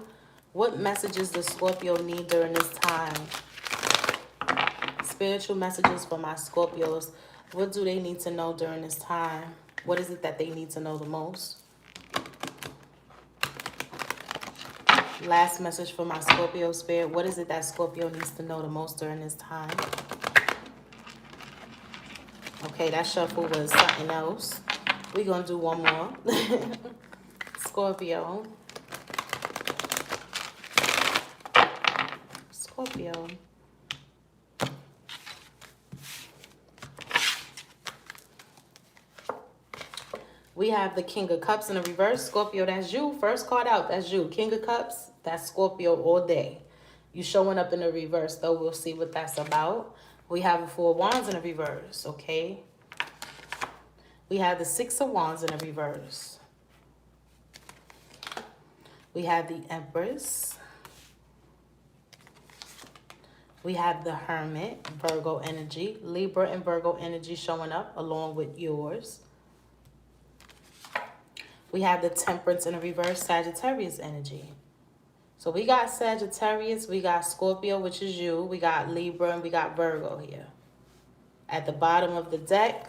What messages does Scorpio need during this time? Spiritual messages for my Scorpios. What do they need to know during this time? What is it that they need to know the most? Last message for my Scorpio Spirit. What is it that Scorpio needs to know the most during this time? Okay, that shuffle was something else. We're going to do one more. Scorpio. Scorpio. We have the King of Cups in the reverse. Scorpio, that's you. First card out, that's you. King of Cups, that's Scorpio all day. You showing up in the reverse, though. We'll see what that's about. We have the Four of Wands in the reverse, okay? We have the Six of Wands in the reverse. We have the Empress. We have the Hermit, Virgo energy. Libra and Virgo energy showing up along with yours. We have the Temperance in the reverse, Sagittarius energy. So we got Sagittarius, we got Scorpio, which is you. We got Libra, and we got Virgo here. At the bottom of the deck,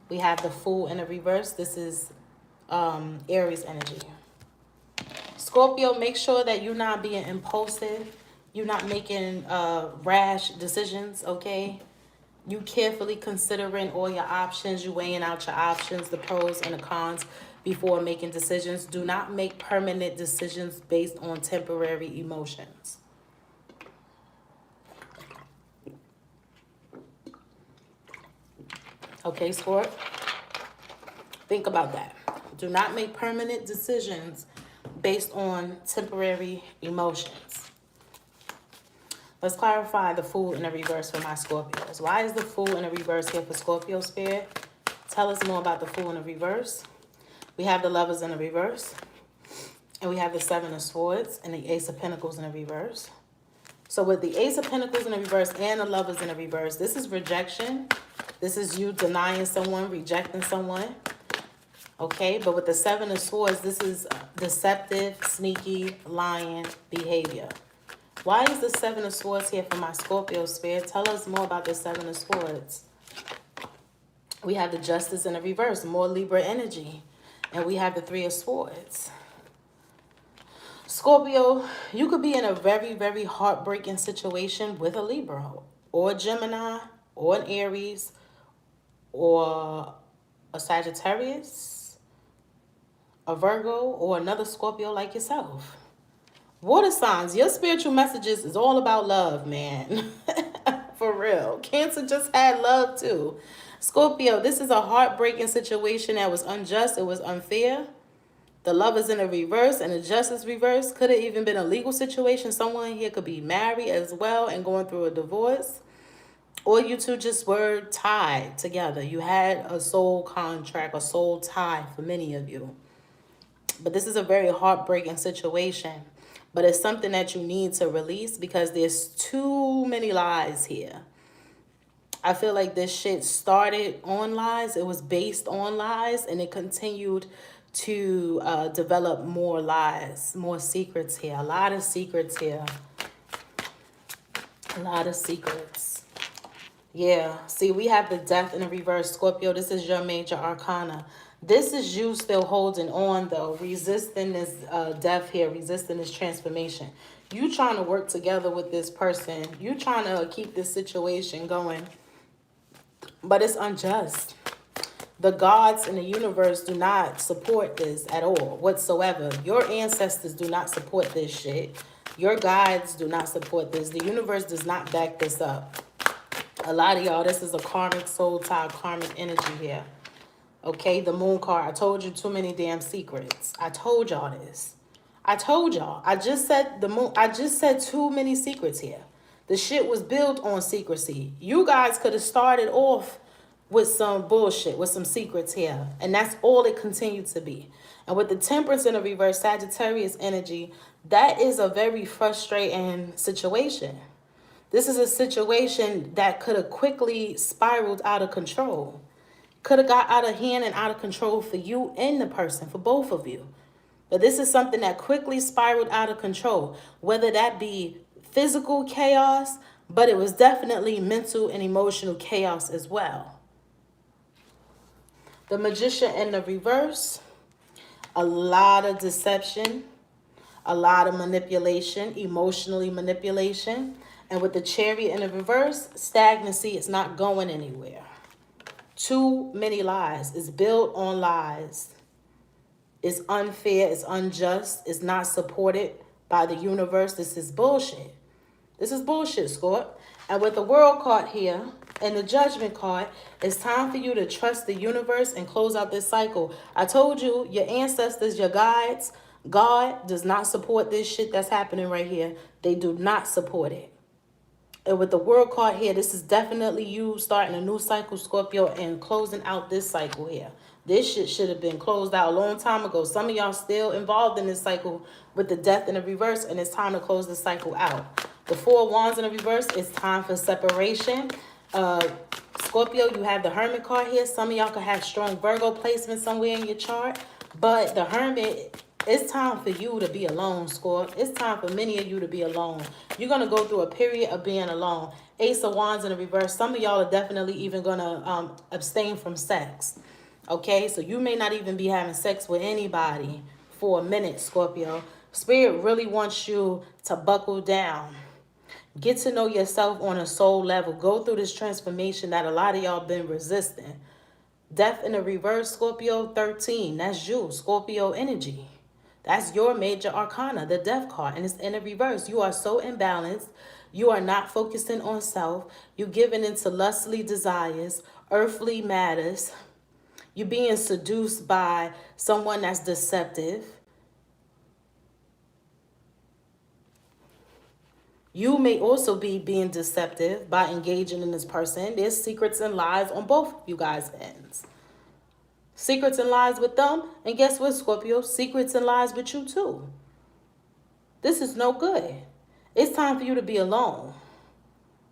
we have the Fool in the reverse. This is Aries energy. Scorpio, make sure that you're not being impulsive. You're not making rash decisions, okay? You carefully considering all your options. You weighing out your options, the pros and the cons before making decisions. Do not make permanent decisions based on temporary emotions. Okay, Scorp? Think about that. Do not make permanent decisions based on temporary emotions. Let's clarify the Fool in the reverse for my Scorpios. Why is the Fool in the reverse here for Scorpio Spirit? Tell us more about the Fool in the reverse. We have the Lovers in the reverse. And we have the Seven of Swords and the Ace of Pentacles in the reverse. So with the Ace of Pentacles in the reverse and the Lovers in the reverse, this is rejection. This is you denying someone, rejecting someone. Okay, but with the Seven of Swords, this is deceptive, sneaky, lying behavior. Why is the Seven of Swords here for my Scorpio Spirit? Tell us more about the Seven of Swords. We have the Justice in the reverse, more Libra energy. And we have the Three of Swords. Scorpio, you could be in a very, very heartbreaking situation with a Libra or a Gemini or an Aries or a Sagittarius, a Virgo, or another Scorpio like yourself. Water signs, your spiritual messages is all about love, man. For real. Cancer just had love too. Scorpio, this is a heartbreaking situation that was unjust. It was unfair. The Lovers in the reverse and the Justice reverse. Could have even been a legal situation. Someone here could be married as well and going through a divorce. Or you two just were tied together. You had a soul contract, a soul tie for many of you. But this is a very heartbreaking situation. But it's something that you need to release because there's too many lies here. I feel like this shit started on lies. It was based on lies and it continued to develop more lies, more secrets here. A lot of secrets here. A lot of secrets. Yeah. See, we have the Death in the reverse. Scorpio, this is your major arcana. This is you still holding on, though, resisting this death here, resisting this transformation. You trying to work together with this person. You trying to keep this situation going. But it's unjust. The gods in the universe do not support this at all whatsoever. Your ancestors do not support this shit. Your guides do not support this. The universe does not back this up. A lot of y'all, this is a karmic soul tie, karmic energy here. Okay, the Moon card. I told you too many damn secrets. I told y'all this. I told y'all. I just said the moon. I just said too many secrets here. The shit was built on secrecy. You guys could have started off with some bullshit, with some secrets here. And that's all it continued to be. And with the Temperance in the reverse, Sagittarius energy, that is a very frustrating situation. This is a situation that could have quickly spiraled out of control. Could have got out of hand and out of control for you and the person, for both of you. But this is something that quickly spiraled out of control, whether that be physical chaos, but it was definitely mental and emotional chaos as well. The Magician in the reverse, a lot of deception, a lot of manipulation, emotionally manipulation. And with the Chariot in the reverse, stagnancy is not going anywhere. Too many lies. It's built on lies. It's unfair. It's unjust. It's not supported by the universe. This is bullshit. This is bullshit, Scorp. And with the World card here, And the Judgment card, it's time for you to trust the universe and close out this cycle. I told you, your ancestors, your guides, God does not support this shit that's happening right here. They do not support it. And with the World card here, this is definitely you starting a new cycle, Scorpio, and closing out this cycle here. This shit should have been closed out a long time ago. Some of y'all still involved in this cycle with the Death in the reverse, and it's time to close the cycle out. The Four of Wands in the reverse, it's time for separation. Scorpio, you have the Hermit card here. Some of y'all could have strong Virgo placement somewhere in your chart. But the Hermit, it's time for you to be alone, Scorp. It's time for many of you to be alone. You're going to go through a period of being alone. Ace of Wands in the reverse. Some of y'all are definitely even going to abstain from sex. Okay, so you may not even be having sex with anybody for a minute, Scorpio. Spirit really wants you to buckle down. Get to know yourself on a soul level. Go through this transformation that a lot of y'all been resisting. Death in the reverse, Scorpio 13. That's you, Scorpio energy. That's your major arcana, the Death card. And it's in the reverse. You are so imbalanced. You are not focusing on self. You're giving into lustly desires, earthly matters. You're being seduced by someone that's deceptive. You may also be being deceptive by engaging in this person. There's secrets and lies on both of you guys' ends. Secrets and lies with them. And guess what, Scorpio? Secrets and lies with you too. This is no good. It's time for you to be alone.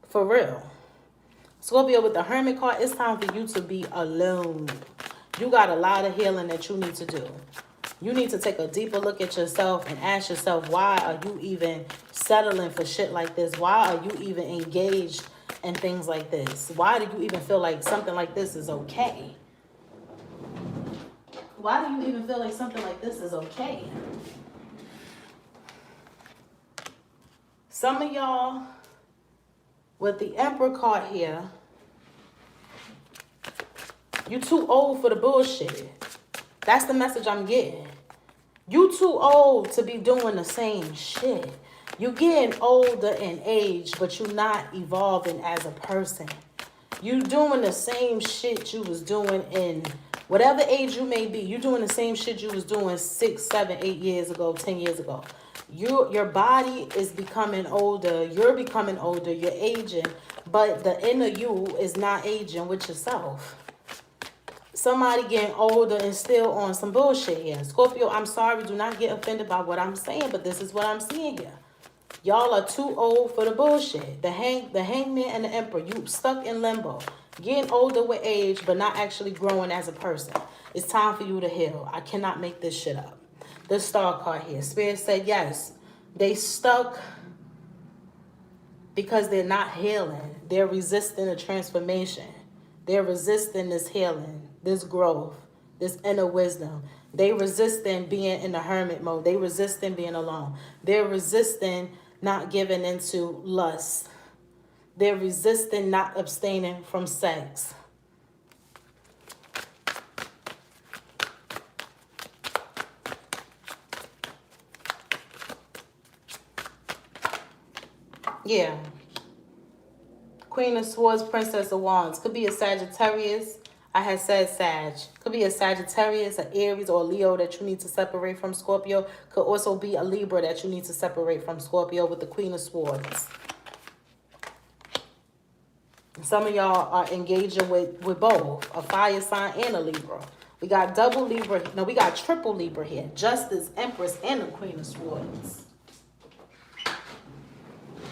For real. Scorpio with the Hermit card, it's time for you to be alone. You got a lot of healing that you need to do. You need to take a deeper look at yourself and ask yourself, why are you even settling for shit like this? Why are you even engaged in things like this? Why do you even feel like something like this is okay? Why do you even feel like something like this is okay? Some of y'all with the Emperor card here, you too old for the bullshit. That's the message I'm getting. You too old to be doing the same shit. You getting older in age, but you're not evolving as a person. You doing the same shit you was doing in whatever age you may be. You doing the same shit you was doing 6, 7, 8 years ago, 10 years ago. Your body is becoming older. You're becoming older. You're aging. But the inner you is not aging with yourself. Somebody getting older and still on some bullshit here. Scorpio, I'm sorry. Do not get offended by what I'm saying, but this is what I'm seeing here. Y'all are too old for the bullshit. The hangman and the emperor, you stuck in limbo. Getting older with age, but not actually growing as a person. It's time for you to heal. I cannot make this shit up. The star card here. Spirit said yes. They stuck because they're not healing. They're resisting the transformation. They're resisting this healing, this growth, this inner wisdom. They resisting being in the hermit mode. They resisting being alone. They're resisting not giving into lust. They're resisting not abstaining from sex. Yeah. Queen of Swords, Princess of Wands. Could be a Sagittarius. I had said Sag. Could be a Sagittarius, an Aries, or a Leo that you need to separate from Scorpio. Could also be a Libra that you need to separate from Scorpio with the Queen of Swords. Some of y'all are engaging with both, a fire sign and a Libra. We got double Libra. No, we got triple Libra here. Justice, Empress, and the Queen of Swords.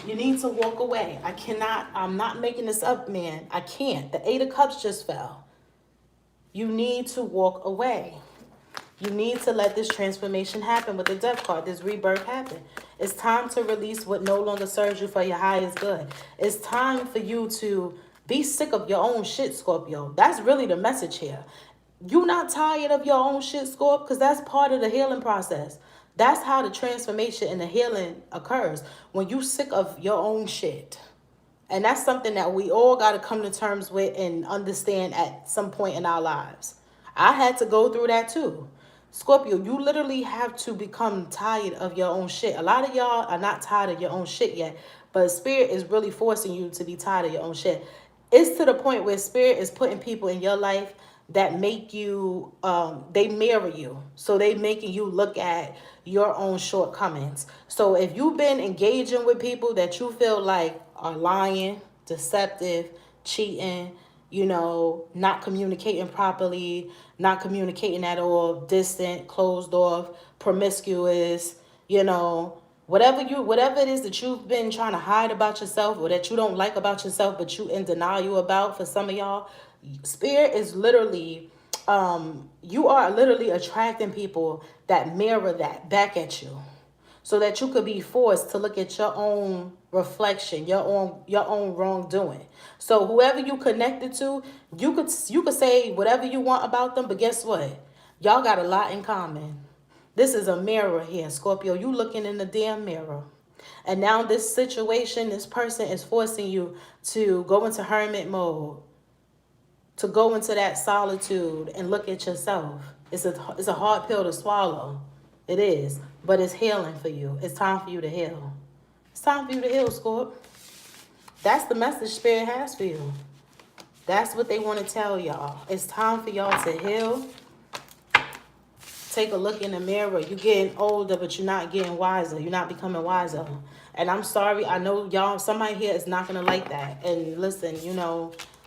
You need to walk away. I'm not making this up, man. I can't. The 8 of Cups just fell. You need to walk away. You need to let this transformation happen with the Death card, this rebirth happen. It's time to release what no longer serves you for your highest good. It's time for you to be sick of your own shit, Scorpio. That's really the message here. You not tired of your own shit, Scorp, because that's part of the healing process. That's how the transformation and the healing occurs, when you sick of your own shit. And that's something that we all got to come to terms with and understand at some point in our lives. I had to go through that too. Scorpio, you literally have to become tired of your own shit. A lot of y'all are not tired of your own shit yet, but Spirit is really forcing you to be tired of your own shit. It's to the point where spirit is putting people in your life that make you, they mirror you. So they making you look at your own shortcomings. So if you've been engaging with people that you feel like are lying, deceptive, cheating, not communicating properly, not communicating at all, distant, closed off, promiscuous, whatever it is that you've been trying to hide about yourself or that you don't like about yourself, but you in denial about, for some of y'all, spirit is literally, you are literally attracting people that mirror that back at you, so that you could be forced to look at your own reflection, your own wrongdoing. So whoever you connected to, you could say whatever you want about them, but guess what? Y'all got a lot in common. This is a mirror here, Scorpio. You looking in the damn mirror. And now this situation, this person is forcing you to go into hermit mode, to go into that solitude and look at yourself. It's a hard pill to swallow. It is. But it's healing for you. It's time for you to heal. It's time for you to heal, Scorp. That's the message Spirit has for you. That's what they want to tell y'all. It's time for y'all to heal. Take a look in the mirror. You're getting older, but you're not getting wiser. You're not becoming wiser. And I'm sorry. I know y'all, somebody here is not going to like that. And listen,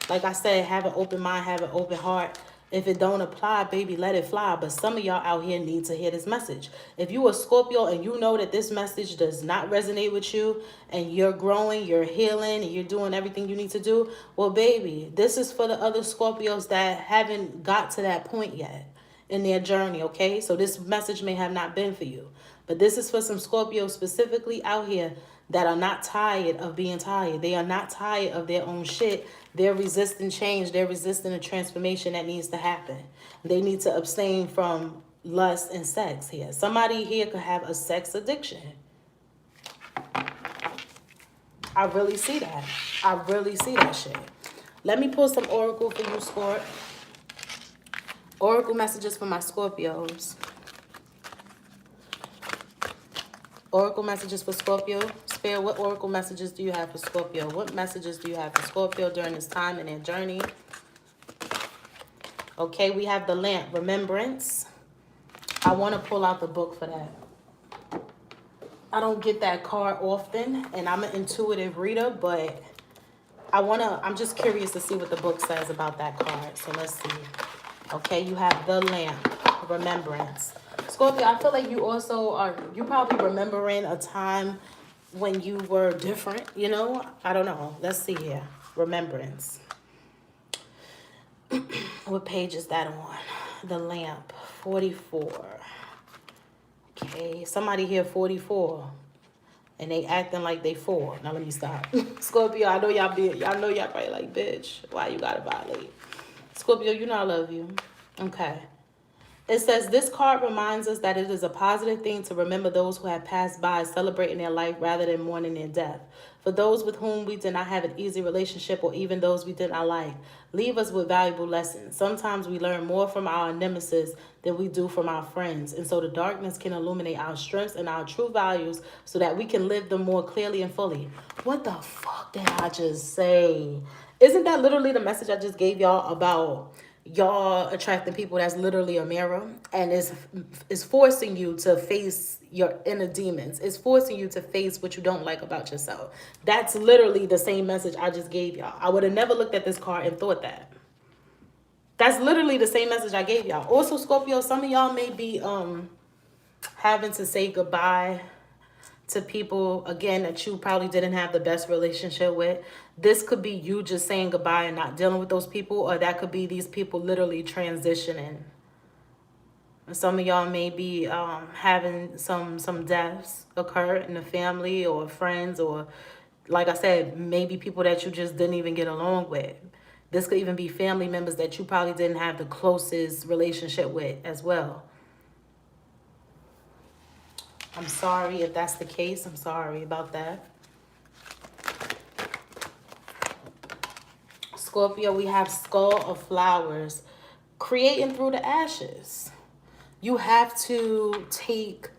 like I said, have an open mind, have an open heart. If it don't apply, baby, let it fly. But some of y'all out here need to hear this message. If you a Scorpio and you know that this message does not resonate with you and you're growing, you're healing, and you're doing everything you need to do, well, baby, this is for the other Scorpios that haven't got to that point yet in their journey, okay? So this message may have not been for you. But this is for some Scorpios specifically out here that are not tired of being tired. They are not tired of their own shit. They're resisting change. They're resisting the transformation that needs to happen. They need to abstain from lust and sex here. Somebody here could have a sex addiction. I really see that. I really see that shit. Let me pull some oracle for you, Scorp. Oracle messages for my Scorpios. Oracle messages for Scorpio. Spirit, what oracle messages do you have for Scorpio? What messages do you have for Scorpio during this time in their journey? Okay, we have the lamp, remembrance. I want to pull out the book for that. I don't get that card often, and I'm an intuitive reader, but I'm just curious to see what the book says about that card. So let's see. Okay, you have the lamp, remembrance. Scorpio, I feel like you probably remembering a time when you were different, I don't know. Let's see here. Remembrance. What page is that on? The lamp, 44. Okay, somebody here 44. And they acting like they 4. Now let me stop. Scorpio, I know y'all probably like, bitch, why you gotta violate? Scorpio, I love you. Okay. It says, this card reminds us that it is a positive thing to remember those who have passed by, celebrating their life rather than mourning their death. For those with whom we did not have an easy relationship, or even those we did not like, leave us with valuable lessons. Sometimes we learn more from our nemesis than we do from our friends. And so the darkness can illuminate our strengths and our true values so that we can live them more clearly and fully. What the fuck did I just say? Isn't that literally the message I just gave y'all about y'all attracting people that's literally a mirror, and is forcing you to face your inner demons. It's forcing you to face what you don't like about yourself. That's literally the same message I just gave y'all. I would have never looked at this card and thought that. That's literally the same message I gave y'all. Also, Scorpio, some of y'all may be having to say goodbye to people, again, that you probably didn't have the best relationship with. This could be you just saying goodbye and not dealing with those people, or that could be these people literally transitioning. And some of y'all may be having some deaths occur in the family or friends, or like I said, maybe people that you just didn't even get along with. This could even be family members that you probably didn't have the closest relationship with as well. I'm sorry if that's the case. I'm sorry about that. Scorpio, we have skull of flowers, creating through the ashes. You have to take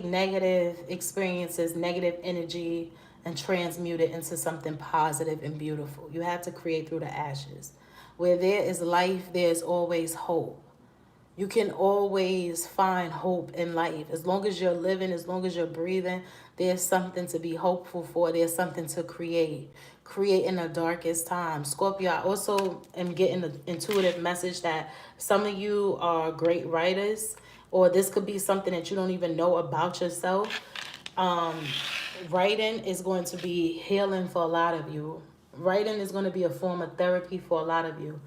negative experiences, negative energy, and transmute it into something positive and beautiful. You have to create through the ashes. Where there is life, there's always hope. You can always find hope in life. As long as you're living, as long as you're breathing, there's something to be hopeful for. There's something to create. Create in the darkest time. Scorpio, I also am getting an intuitive message that some of you are great writers, or this could be something that you don't even know about yourself. Writing is going to be healing for a lot of you. Writing is going to be a form of therapy for a lot of you.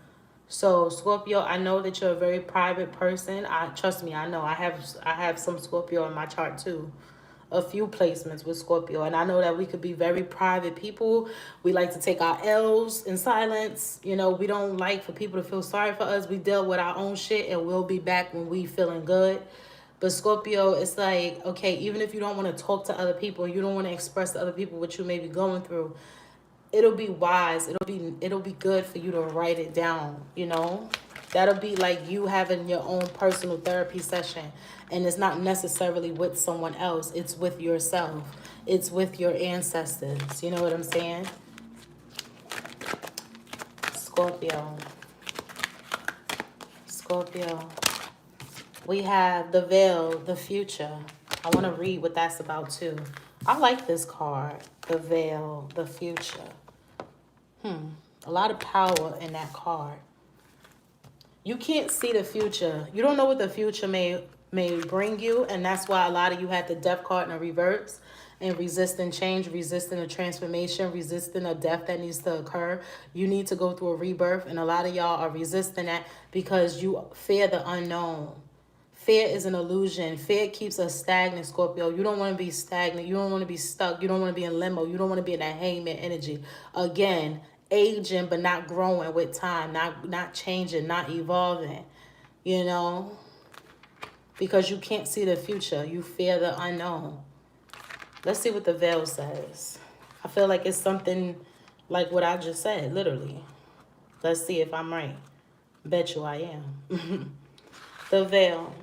So Scorpio, I know that you're a very private person. Trust me, I know. I have some Scorpio in my chart too. A few placements with Scorpio. And I know that we could be very private people. We like to take our L's in silence. You know, we don't like for people to feel sorry for us. We deal with our own shit and we'll be back when we feeling good. But Scorpio, it's like, okay, even if you don't want to talk to other people, you don't want to express to other people what you may be going through, it'll be wise. It'll be good for you to write it down, you know? That'll be like you having your own personal therapy session. And it's not necessarily with someone else. It's with yourself. It's with your ancestors. You know what I'm saying? Scorpio. Scorpio. We have the veil, the future. I want to read what that's about too. I like this card. The veil, the future. A lot of power in that card. You can't see the future. You don't know what the future may bring you, and that's why a lot of you had the death card in a reverse and resisting change, resisting a transformation, resisting a death that needs to occur. You need to go through a rebirth, and a lot of y'all are resisting that because you fear the unknown. Fear is an illusion. Fear keeps us stagnant, Scorpio. You don't want to be stagnant. You don't want to be stuck. You don't want to be in limbo. You don't want to be in that hangman energy. Again, aging but not growing with time, not changing, not evolving, you know, because you can't see the future. You fear the unknown. Let's see what the veil says. I feel like it's something like what I just said, literally. Let's see if I'm right. Bet you I am. The veil.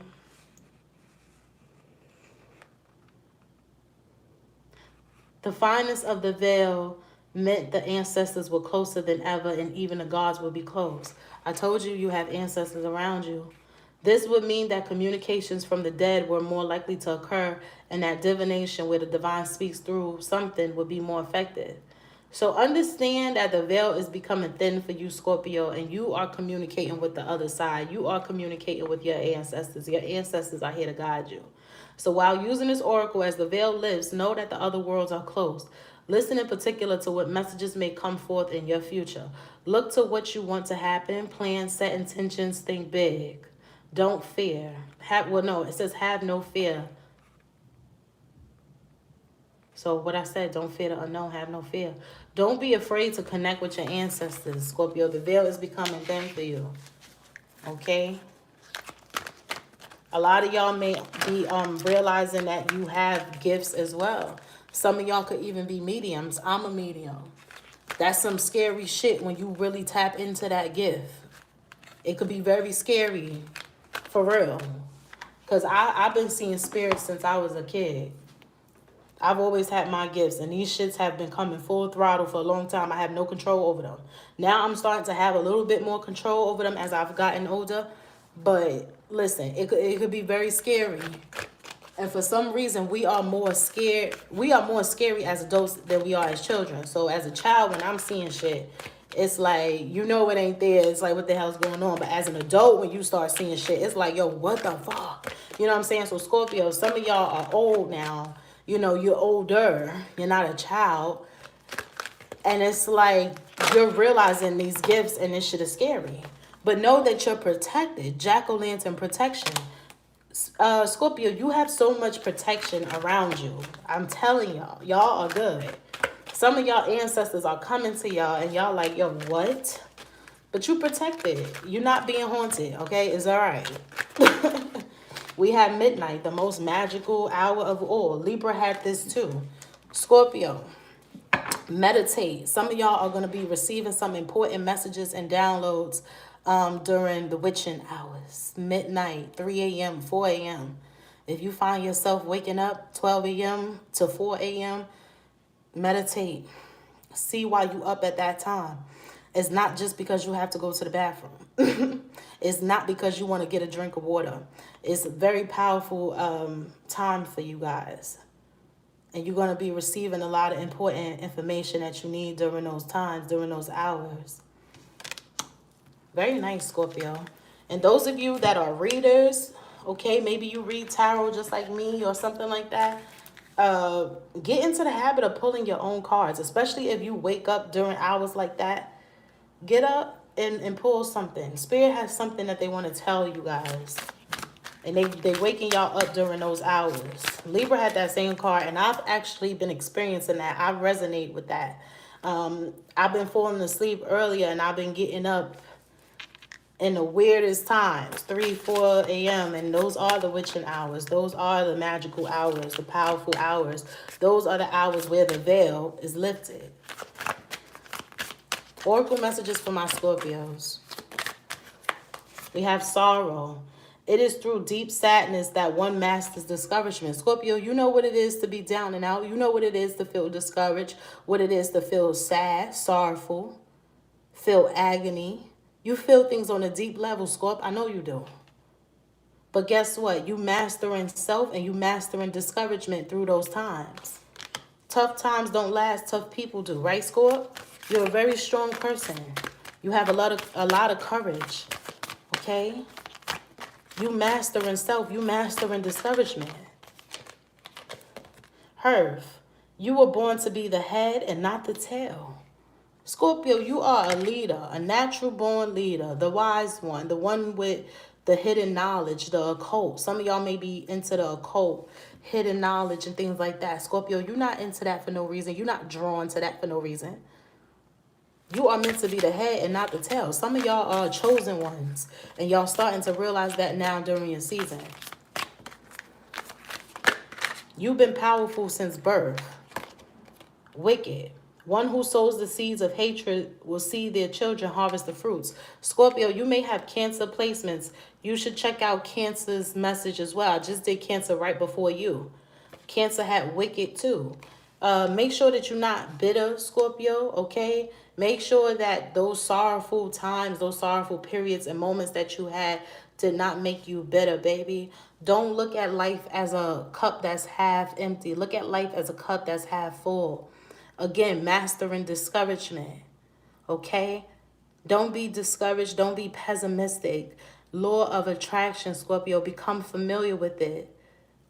The fineness of the veil meant the ancestors were closer than ever, and even the gods would be close. I told you you have ancestors around you. This would mean that communications from the dead were more likely to occur, and that divination, where the divine speaks through something, would be more effective. So understand that the veil is becoming thin for you, Scorpio, and you are communicating with the other side. You are communicating with your ancestors. Your ancestors are here to guide you. So while using this oracle as the veil lifts, know that the other worlds are closed. Listen in particular to what messages may come forth in your future. Look to what you want to happen. Plan, set intentions, think big. Don't fear. It says have no fear. So what I said, don't fear the unknown, have no fear. Don't be afraid to connect with your ancestors, Scorpio. The veil is becoming thin for you. Okay? A lot of y'all may be realizing that you have gifts as well. Some of y'all could even be mediums. I'm a medium. That's some scary shit when you really tap into that gift. It could be very scary, for real. Because I've been seeing spirits since I was a kid. I've always had my gifts, and these shits have been coming full throttle for a long time. I have no control over them. Now I'm starting to have a little bit more control over them as I've gotten older. But listen, it could be very scary. And for some reason, we are more scared. We are more scary as adults than we are as children. So as a child, when I'm seeing shit, it's like, you know it ain't there. It's like, what the hell's going on? But as an adult, when you start seeing shit, it's like, yo, what the fuck? You know what I'm saying? So Scorpio, some of y'all are old now. You know, you're older. You're not a child. And it's like, you're realizing these gifts and this shit is scary. But know that you're protected. Jack-o'-lantern protection. Scorpio, you have so much protection around you. I'm telling y'all. Y'all are good. Some of y'all ancestors are coming to y'all and y'all like, yo, what? But you protected. You're not being haunted, okay? It's all right. We have midnight, the most magical hour of all. Libra had this too. Scorpio, meditate. Some of y'all are going to be receiving some important messages and downloads during the witching hours. Midnight, 3 a.m., 4 a.m. If you find yourself waking up 12 a.m. to 4 a.m., Meditate. See why you up at that time. It's not just because you have to go to the bathroom. It's not because you want to get a drink of water. It's a very powerful time for you guys. And you're going to be receiving a lot of important information that you need during those times, during those hours. Very nice, Scorpio. And those of you that are readers, okay, maybe you read tarot just like me or something like that. Get into the habit of pulling your own cards, especially if you wake up during hours like that. Get up and pull something. Spirit has something that they want to tell you guys. And they waking y'all up during those hours. Libra had that same card, and I've actually been experiencing that. I resonate with that. I've been falling asleep earlier, and I've been getting up in the weirdest times, 3, 4 a.m. And those are the witching hours. Those are the magical hours, the powerful hours. Those are the hours where the veil is lifted. Oracle messages for my Scorpios. We have sorrow. It is through deep sadness that one masters discouragement. Scorpio, you know what it is to be down and out. You know what it is to feel discouraged, what it is to feel sad, sorrowful, feel agony. You feel things on a deep level, Scorp. I know you do. But guess what? You mastering self and you mastering discouragement through those times. Tough times don't last. Tough people do. Right, Scorp? You're a very strong person. You have a lot of courage. Okay? You mastering self. You mastering discouragement. Herf. You were born to be the head and not the tail. Scorpio, you are a leader, a natural born leader, the wise one, the one with the hidden knowledge, the occult. Some of y'all may be into the occult, hidden knowledge and things like that. Scorpio, you're not into that for no reason. You're not drawn to that for no reason. You are meant to be the head and not the tail. Some of y'all are chosen ones, and y'all starting to realize that now during your season. You've been powerful since birth. Wicked. One who sows the seeds of hatred will see their children harvest the fruits. Scorpio, you may have Cancer placements. You should check out Cancer's message as well. I just did Cancer right before you. Cancer had wicked too. Make sure that you're not bitter, Scorpio, okay? Make sure that those sorrowful times, those sorrowful periods and moments that you had did not make you bitter, baby. Don't look at life as a cup that's half empty. Look at life as a cup that's half full. Again, mastering discouragement, okay? Don't be discouraged. Don't be pessimistic. Law of attraction, Scorpio. Become familiar with it.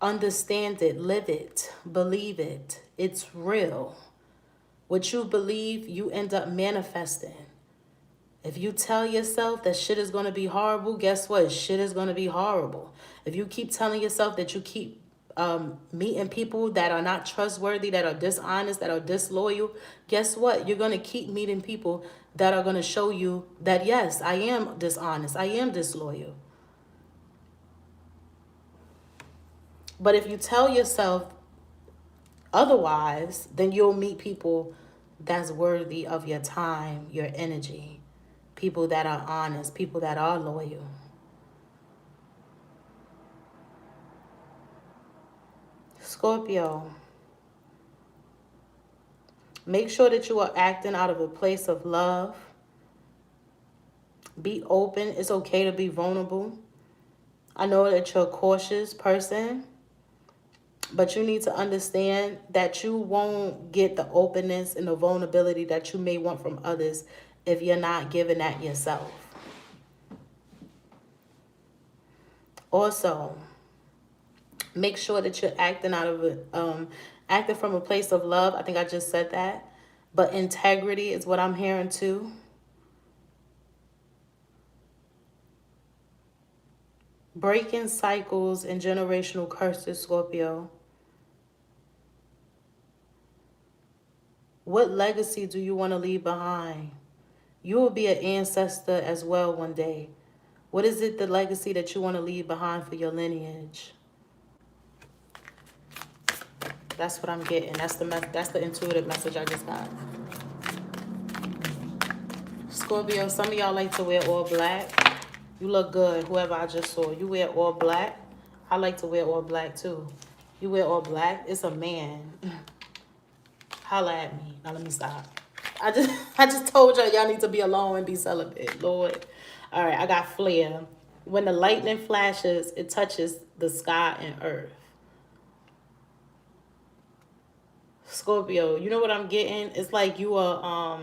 Understand it. Live it. Believe it. It's real. What you believe, you end up manifesting. If you tell yourself that shit is going to be horrible, guess what? Shit is going to be horrible. If you keep telling yourself that you keep meeting people that are not trustworthy, that are dishonest, that are disloyal, guess what? You're going to keep meeting people that are going to show you that, yes, I am dishonest. I am disloyal. But if you tell yourself otherwise, then you'll meet people that's worthy of your time, your energy, people that are honest, people that are loyal. Scorpio, make sure that you are acting out of a place of love. Be open. It's okay to be vulnerable. I know that you're a cautious person, but you need to understand that you won't get the openness and the vulnerability that you may want from others if you're not giving that yourself. Also, make sure that you're acting out of acting from a place of love. I think I just said that. But integrity is what I'm hearing too. Breaking cycles and generational curses, Scorpio. What legacy do you want to leave behind? You will be an ancestor as well one day. What is it, the legacy that you want to leave behind for your lineage? That's what I'm getting. That's the intuitive message I just got. Scorpio, some of y'all like to wear all black. You look good, whoever I just saw. You wear all black. I like to wear all black too. You wear all black. It's a man. Holla at me. Now let me stop. I just told y'all need to be alone and be celibate. Lord. All right, I got flare. When the lightning flashes, it touches the sky and earth. Scorpio, you know what I'm getting? It's like you are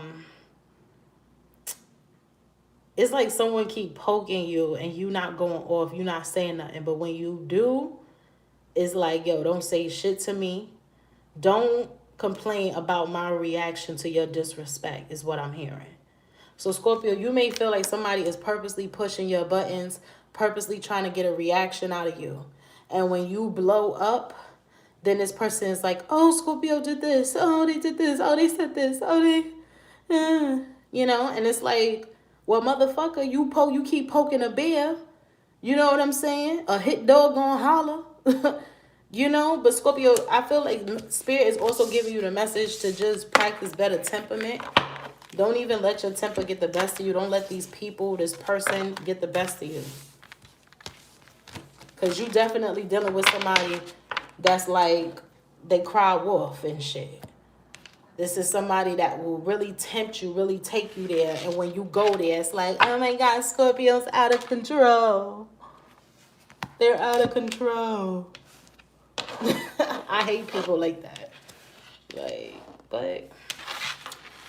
it's like someone keep poking you and you not going off, you not saying nothing. But when you do, it's like, yo, don't say shit to me. Don't complain about my reaction to your disrespect, is what I'm hearing. So Scorpio, you may feel like somebody is purposely pushing your buttons, purposely trying to get a reaction out of you. And when you blow up, then this person is like, oh, Scorpio did this. Oh, they did this. Oh, they said this. Oh, you know, and it's like, well, motherfucker, you keep poking a bear. You know what I'm saying? A hit dog gonna holler. You know, but Scorpio, I feel like Spirit is also giving you the message to just practice better temperament. Don't even let your temper get the best of you. Don't let these people, this person, get the best of you. Because you definitely dealing with somebody that's like, they cry wolf and shit. This is somebody that will really tempt you, really take you there. And when you go there, it's like, oh my God, Scorpio's out of control. They're out of control. I hate people like that. Like, but...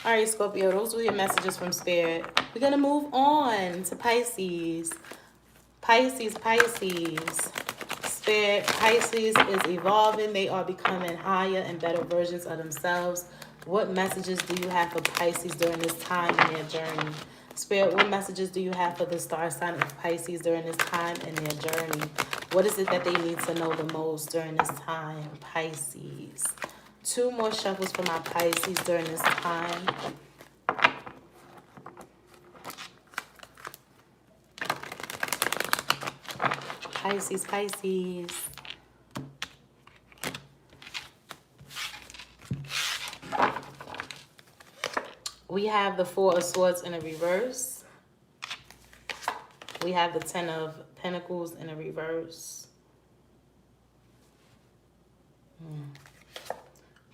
All right, Scorpio, those were your messages from Spirit. We're going to move on to Pisces. Pisces. Spirit, Pisces is evolving. They are becoming higher and better versions of themselves. What messages do you have for Pisces during this time in their journey? Spirit, what messages do you have for the star sign of Pisces during this time in their journey? What is it that they need to know the most during this time, Pisces? 2 more shuffles for my Pisces during this time. Pisces. We have the 4 of Swords in a reverse. We have the 10 of Pentacles in a reverse.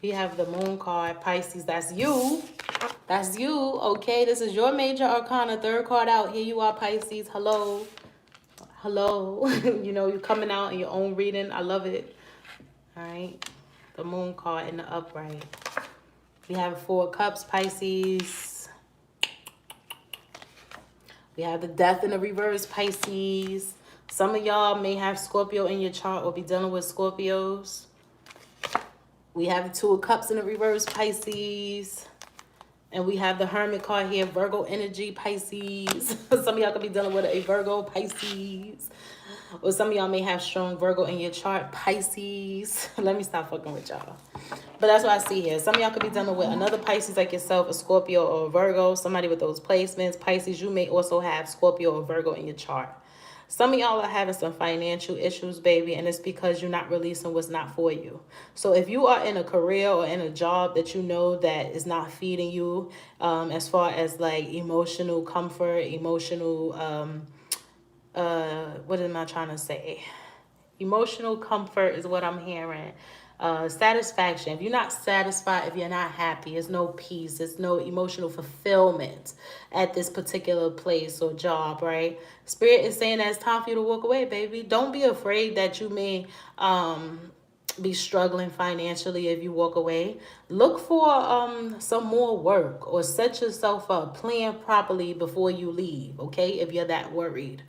We have the Moon card, Pisces. That's you. That's you, okay? This is your major arcana, 3rd card out. Here you are, Pisces. Hello. You know, you're coming out in your own reading. I love it. All right. The Moon card in the upright. We have 4 of Cups, Pisces. We have the Death in the reverse, Pisces. Some of y'all may have Scorpio in your chart or be dealing with Scorpios. We have the 2 of Cups in the reverse, Pisces. And we have the Hermit card here, Virgo energy, Pisces. Some of y'all could be dealing with a Virgo, Pisces. Or some of y'all may have strong Virgo in your chart, Pisces. Let me stop fucking with y'all. But that's what I see here. Some of y'all could be dealing with another Pisces like yourself, a Scorpio or a Virgo. Somebody with those placements. Pisces, you may also have Scorpio or Virgo in your chart. Some of y'all are having some financial issues, baby, and it's because you're not releasing what's not for you. So if you are in a career or in a job that you know that is not feeding you, as far as like emotional comfort, emotional, what am I trying to say? Emotional comfort is what I'm hearing. Satisfaction. If you're not satisfied, if you're not happy, there's no peace, there's no emotional fulfillment at this particular place or job, right? Spirit is saying that it's time for you to walk away, baby. Don't be afraid that you may be struggling financially if you walk away. Look for some more work or set yourself up. Plan properly before you leave, okay? If you're that worried.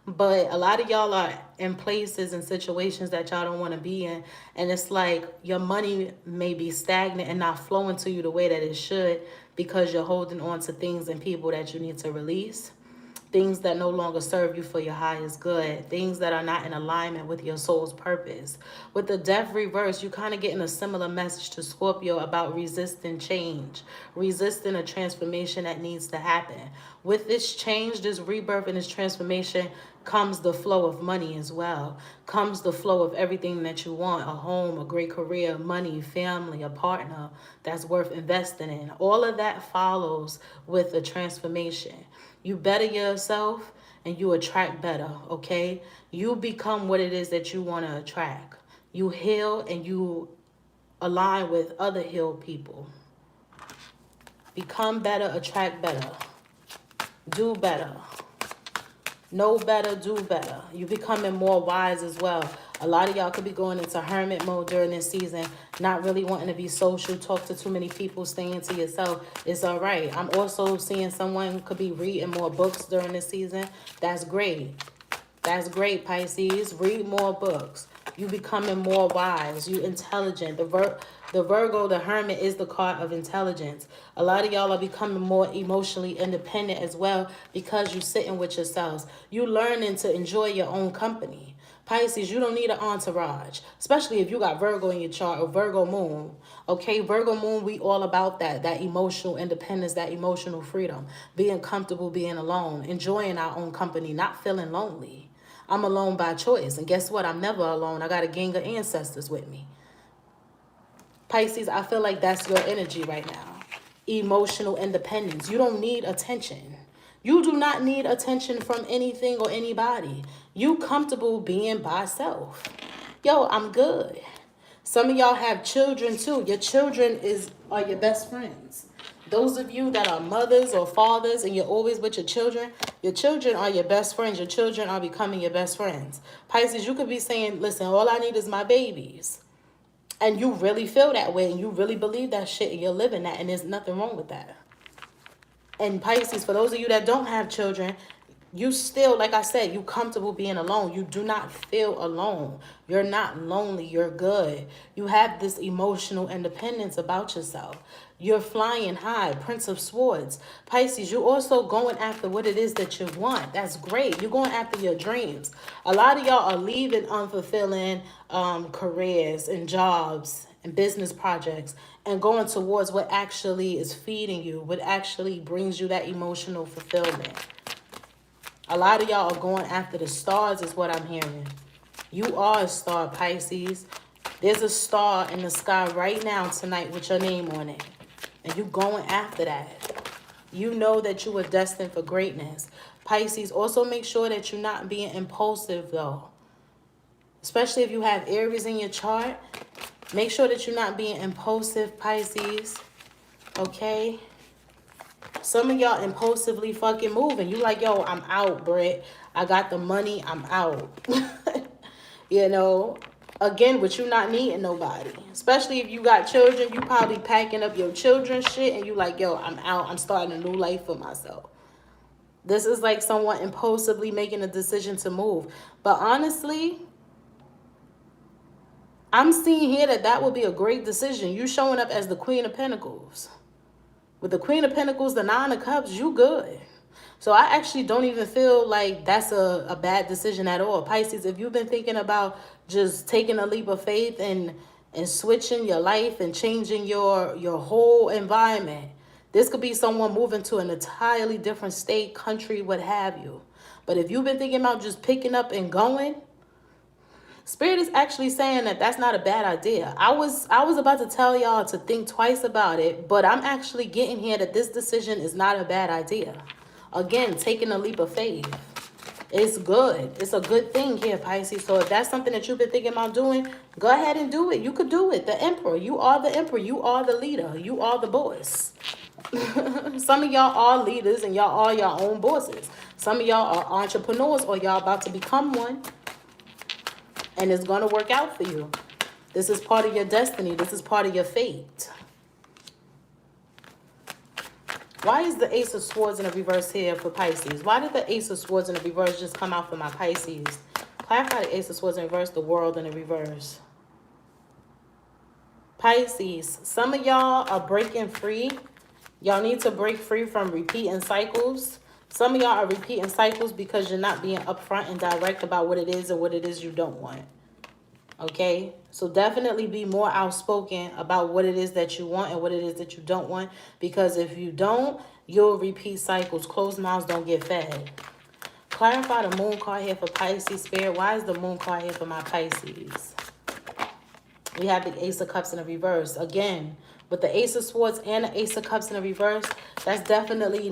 But a lot of y'all are in places and situations that y'all don't want to be in. And it's like your money may be stagnant and not flowing to you the way that it should because you're holding on to things and people that you need to release. Things that no longer serve you for your highest good. Things that are not in alignment with your soul's purpose. With the Death reverse, you kind of getting a similar message to Scorpio about resisting change. Resisting a transformation that needs to happen. With this change, this rebirth, and this transformation comes the flow of money as well. Comes the flow of everything that you want. A home, a great career, money, family, a partner that's worth investing in. All of that follows with a transformation. You better yourself and you attract better, okay? You become what it is that you want to attract. You heal and you align with other healed people. Become better, attract better. Do better. Know better, do better. You're becoming more wise as well. A lot of y'all could be going into hermit mode during this season, not really wanting to be social, talk to too many people, staying to yourself. It's all right. I'm also seeing someone could be reading more books during this season. That's great. That's great, Pisces. Read more books. You becoming more wise. You intelligent. The Virgo, the Hermit, is the card of intelligence. A lot of y'all are becoming more emotionally independent as well because you're sitting with yourselves. You learning to enjoy your own company. Pisces, you don't need an entourage, especially if you got Virgo in your chart or Virgo moon. Okay, Virgo moon, we all about that emotional independence, that emotional freedom, being comfortable, being alone, enjoying our own company, not feeling lonely. I'm alone by choice. And guess what? I'm never alone. I got a gang of ancestors with me. Pisces, I feel like that's your energy right now. Emotional independence. You don't need attention. You do not need attention from anything or anybody. You comfortable being by self. Yo, I'm good. Some of y'all have children too. Your children are your best friends. Those of you that are mothers or fathers and you're always with your children are your best friends. Your children are becoming your best friends. Pisces, you could be saying, listen, all I need is my babies. And you really feel that way and you really believe that shit and you're living that, and there's nothing wrong with that. And Pisces, for those of you that don't have children, you still, like I said, you comfortable being alone. You do not feel alone. You're not lonely. You're good. You have this emotional independence about yourself. You're flying high, Prince of Swords. Pisces, you're also going after what it is that you want. That's great. You're going after your dreams. A lot of y'all are leaving unfulfilling careers and jobs and business projects and going towards what actually is feeding you, what actually brings you that emotional fulfillment. A lot of y'all are going after the stars is what I'm hearing. You are a star, Pisces. There's a star in the sky right now tonight with your name on it. And you going after that. You know that you are destined for greatness. Pisces, also make sure that you're not being impulsive though. Especially if you have Aries in your chart. Make sure that you're not being impulsive, Pisces. Okay? Some of y'all impulsively fucking moving. You like, yo, I'm out, Britt. I got the money. I'm out. You know? Again, but you not needing nobody. Especially if you got children. You probably packing up your children's shit. And you like, yo, I'm out. I'm starting a new life for myself. This is like someone impulsively making a decision to move. But honestly, I'm seeing here that would be a great decision. You showing up as the Queen of Pentacles. With the Queen of Pentacles, the Nine of Cups, you good. So I actually don't even feel like that's a bad decision at all. Pisces, if you've been thinking about just taking a leap of faith and switching your life and changing your whole environment, this could be someone moving to an entirely different state, country, what have you. But if you've been thinking about just picking up and going, Spirit is actually saying that that's not a bad idea. I was about to tell y'all to think twice about it, but I'm actually getting here that this decision is not a bad idea. Again, taking a leap of faith. It's good. It's a good thing here, Pisces. So if that's something that you've been thinking about doing, go ahead and do it. You could do it. The Emperor. You are the Emperor. You are the leader. You are the boss. Some of y'all are leaders and y'all are your own bosses. Some of y'all are entrepreneurs or y'all about to become one. And it's going to work out for you. This is part of your destiny. This is part of your fate. Why is the Ace of Swords in the reverse here for Pisces? Why did the Ace of Swords in the reverse just come out for my Pisces? Clarify the Ace of Swords in reverse, the World in the reverse. Pisces, some of y'all are breaking free. Y'all need to break free from repeating cycles. Some of y'all are repeating cycles because you're not being upfront and direct about what it is and what it is you don't want. Okay? So definitely be more outspoken about what it is that you want and what it is that you don't want. Because if you don't, you'll repeat cycles. Closed mouths don't get fed. Clarify the Moon card here for Pisces, Spirit. Why is the Moon card here for my Pisces? We have the Ace of Cups in the reverse. Again, with the Ace of Swords and the Ace of Cups in the reverse, that's definitely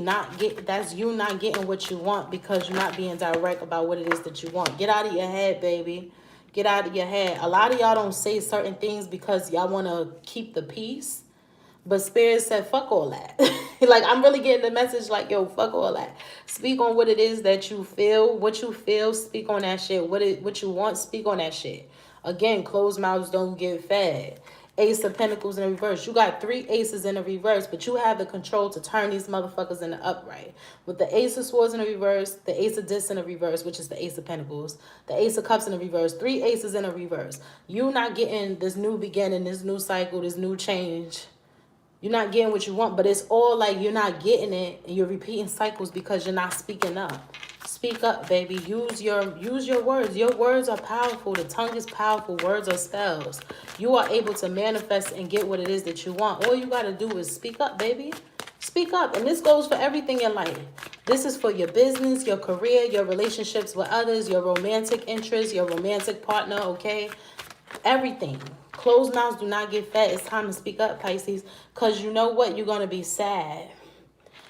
that's you not getting what you want because you're not being direct about what it is that you want. Get out of your head, baby. Get out of your head. A lot of y'all don't say certain things because y'all want to keep the peace. But Spirit said, fuck all that. Like, I'm really getting the message like, yo, fuck all that. Speak on what it is that you feel. What you feel, speak on that shit. What you want, speak on that shit. Again, closed mouths don't get fed. Ace of Pentacles in reverse. You got 3 aces in the reverse, but you have the control to turn these motherfuckers in the upright. With the Ace of Swords in the reverse, the Ace of Discs in the reverse, which is the Ace of Pentacles, the Ace of Cups in the reverse, 3 aces in the reverse. You not getting this new beginning, this new cycle, this new change. You're not getting what you want, but it's all like you're not getting it and you're repeating cycles because you're not speaking up. Speak up, baby. Use your words. Your words are powerful. The tongue is powerful. Words are spells. You are able to manifest and get what it is that you want. All you got to do is speak up, baby. Speak up. And this goes for everything in life. This is for your business, your career, your relationships with others, your romantic interests, your romantic partner, okay? Everything. Closed mouths do not get fed. It's time to speak up, Pisces. Because you know what? You're going to be sad.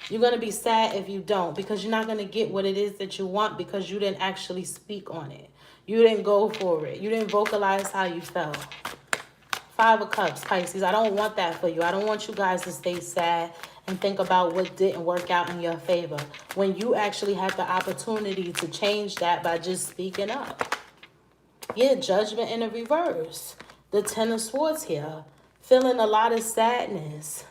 You're going to be sad if you don't. Because you're not going to get what it is that you want because you didn't actually speak on it. You didn't go for it. You didn't vocalize how you felt. 5 of Cups, Pisces. I don't want that for you. I don't want you guys to stay sad and think about what didn't work out in your favor. When you actually have the opportunity to change that by just speaking up. Yeah, Judgment in the reverse. The 10 of Swords here. Feeling a lot of sadness.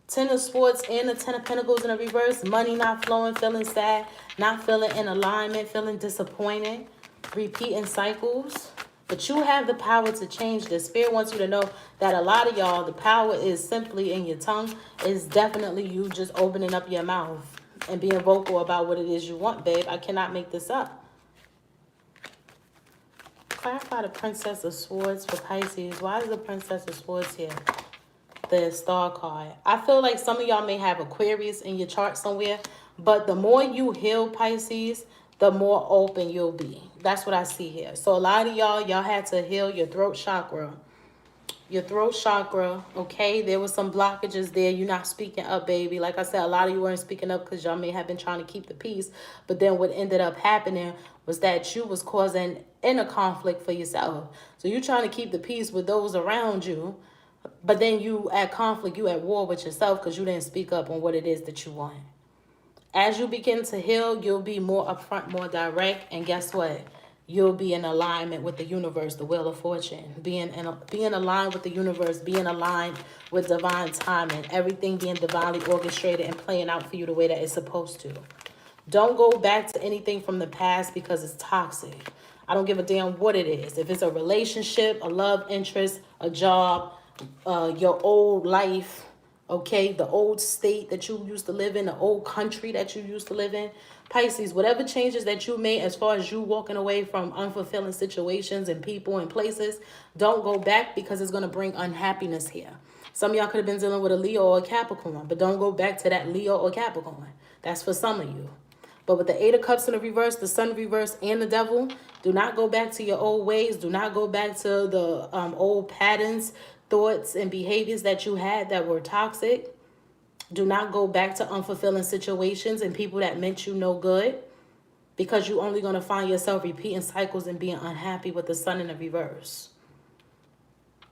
10 of Swords and the 10 of Pentacles in the reverse. Money not flowing, feeling sad. Not feeling in alignment, feeling disappointed. Repeating cycles. But you have the power to change this. Spirit wants you to know that a lot of y'all, the power is simply in your tongue. It's definitely you just opening up your mouth and being vocal about what it is you want, babe. I cannot make this up. Clarify the Princess of Swords for Pisces. Why is the Princess of Swords here? The Star card. I feel like some of y'all may have Aquarius in your chart somewhere, but the more you heal, Pisces, the more open you'll be. That's what I see here. So a lot of y'all had to heal your throat chakra. Your throat chakra, okay? There was some blockages there. You're not speaking up, baby. Like I said, a lot of you weren't speaking up because y'all may have been trying to keep the peace. But then what ended up happening was that you was causing inner conflict for yourself. So you're trying to keep the peace with those around you. But then you at conflict, you at war with yourself because you didn't speak up on what it is that you want. As you begin to heal, you'll be more upfront, more direct. And guess what? You'll be in alignment with the universe, the Wheel of Fortune. Being aligned with the universe, being aligned with divine timing. Everything being divinely orchestrated and playing out for you the way that it's supposed to. Don't go back to anything from the past because it's toxic. I don't give a damn what it is. If it's a relationship, a love interest, a job, your old life, okay, the old state that you used to live in, the old country that you used to live in. Pisces, whatever changes that you made as far as you walking away from unfulfilling situations and people and places, don't go back because it's going to bring unhappiness here. Some of y'all could have been dealing with a Leo or a Capricorn, but don't go back to that Leo or Capricorn. That's for some of you. But with the 8 of Cups in the reverse, the Sun reverse, and the Devil, do not go back to your old ways. Do not go back to the old patterns, thoughts, and behaviors that you had that were toxic. Do not go back to unfulfilling situations and people that meant you no good, because you're only going to find yourself repeating cycles and being unhappy with the Sun in the reverse.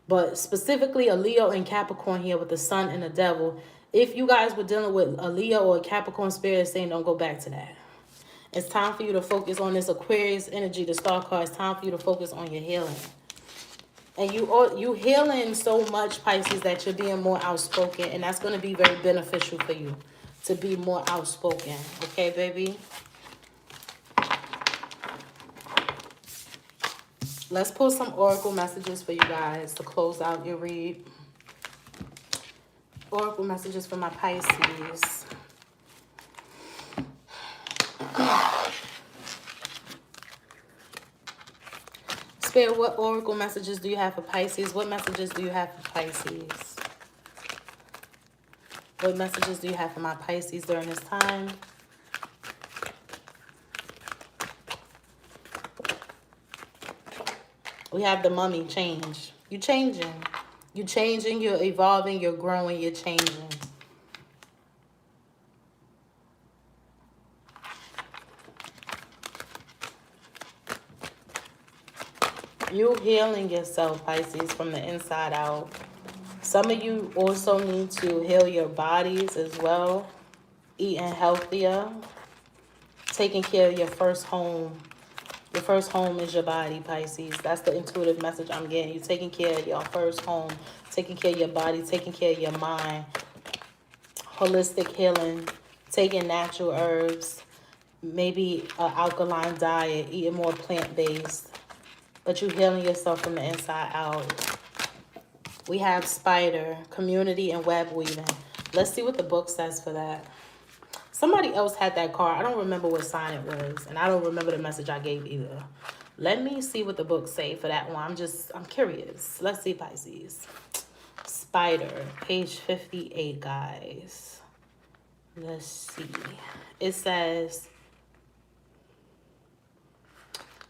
But specifically a Leo and Capricorn here with the Sun and the Devil. If you guys were dealing with a Leo or a Capricorn spirit saying don't go back to that. It's time for you to focus on this Aquarius energy, the Star card. It's time for you to focus on your healing. And you healing so much, Pisces, that you're being more outspoken. And that's going to be very beneficial for you to be more outspoken. Okay, baby? Let's pull some oracle messages for you guys to close out your read. Oracle messages for my Pisces. Spirit, what oracle messages do you have for Pisces? What messages do you have for Pisces? What messages do you have for my Pisces during this time? We have the Mummy, change. You're changing. You're changing, you're evolving, you're growing, you're changing. You healing yourself, Pisces, from the inside out. Some of you also need to heal your bodies as well. Eating healthier. Taking care of your first home. Your first home is your body, Pisces. That's the intuitive message I'm getting. You're taking care of your first home. Taking care of your body. Taking care of your mind. Holistic healing. Taking natural herbs. Maybe an alkaline diet. Eating more plant-based. But you're healing yourself from the inside out. We have spider, community, and web weaving. Let's see what the book says for that. Somebody else had that card. I don't remember what sign it was. And I don't remember the message I gave either. Let me see what the book say for that one. I'm curious. Let's see, Pisces. Spider, page 58, guys. Let's see. It says,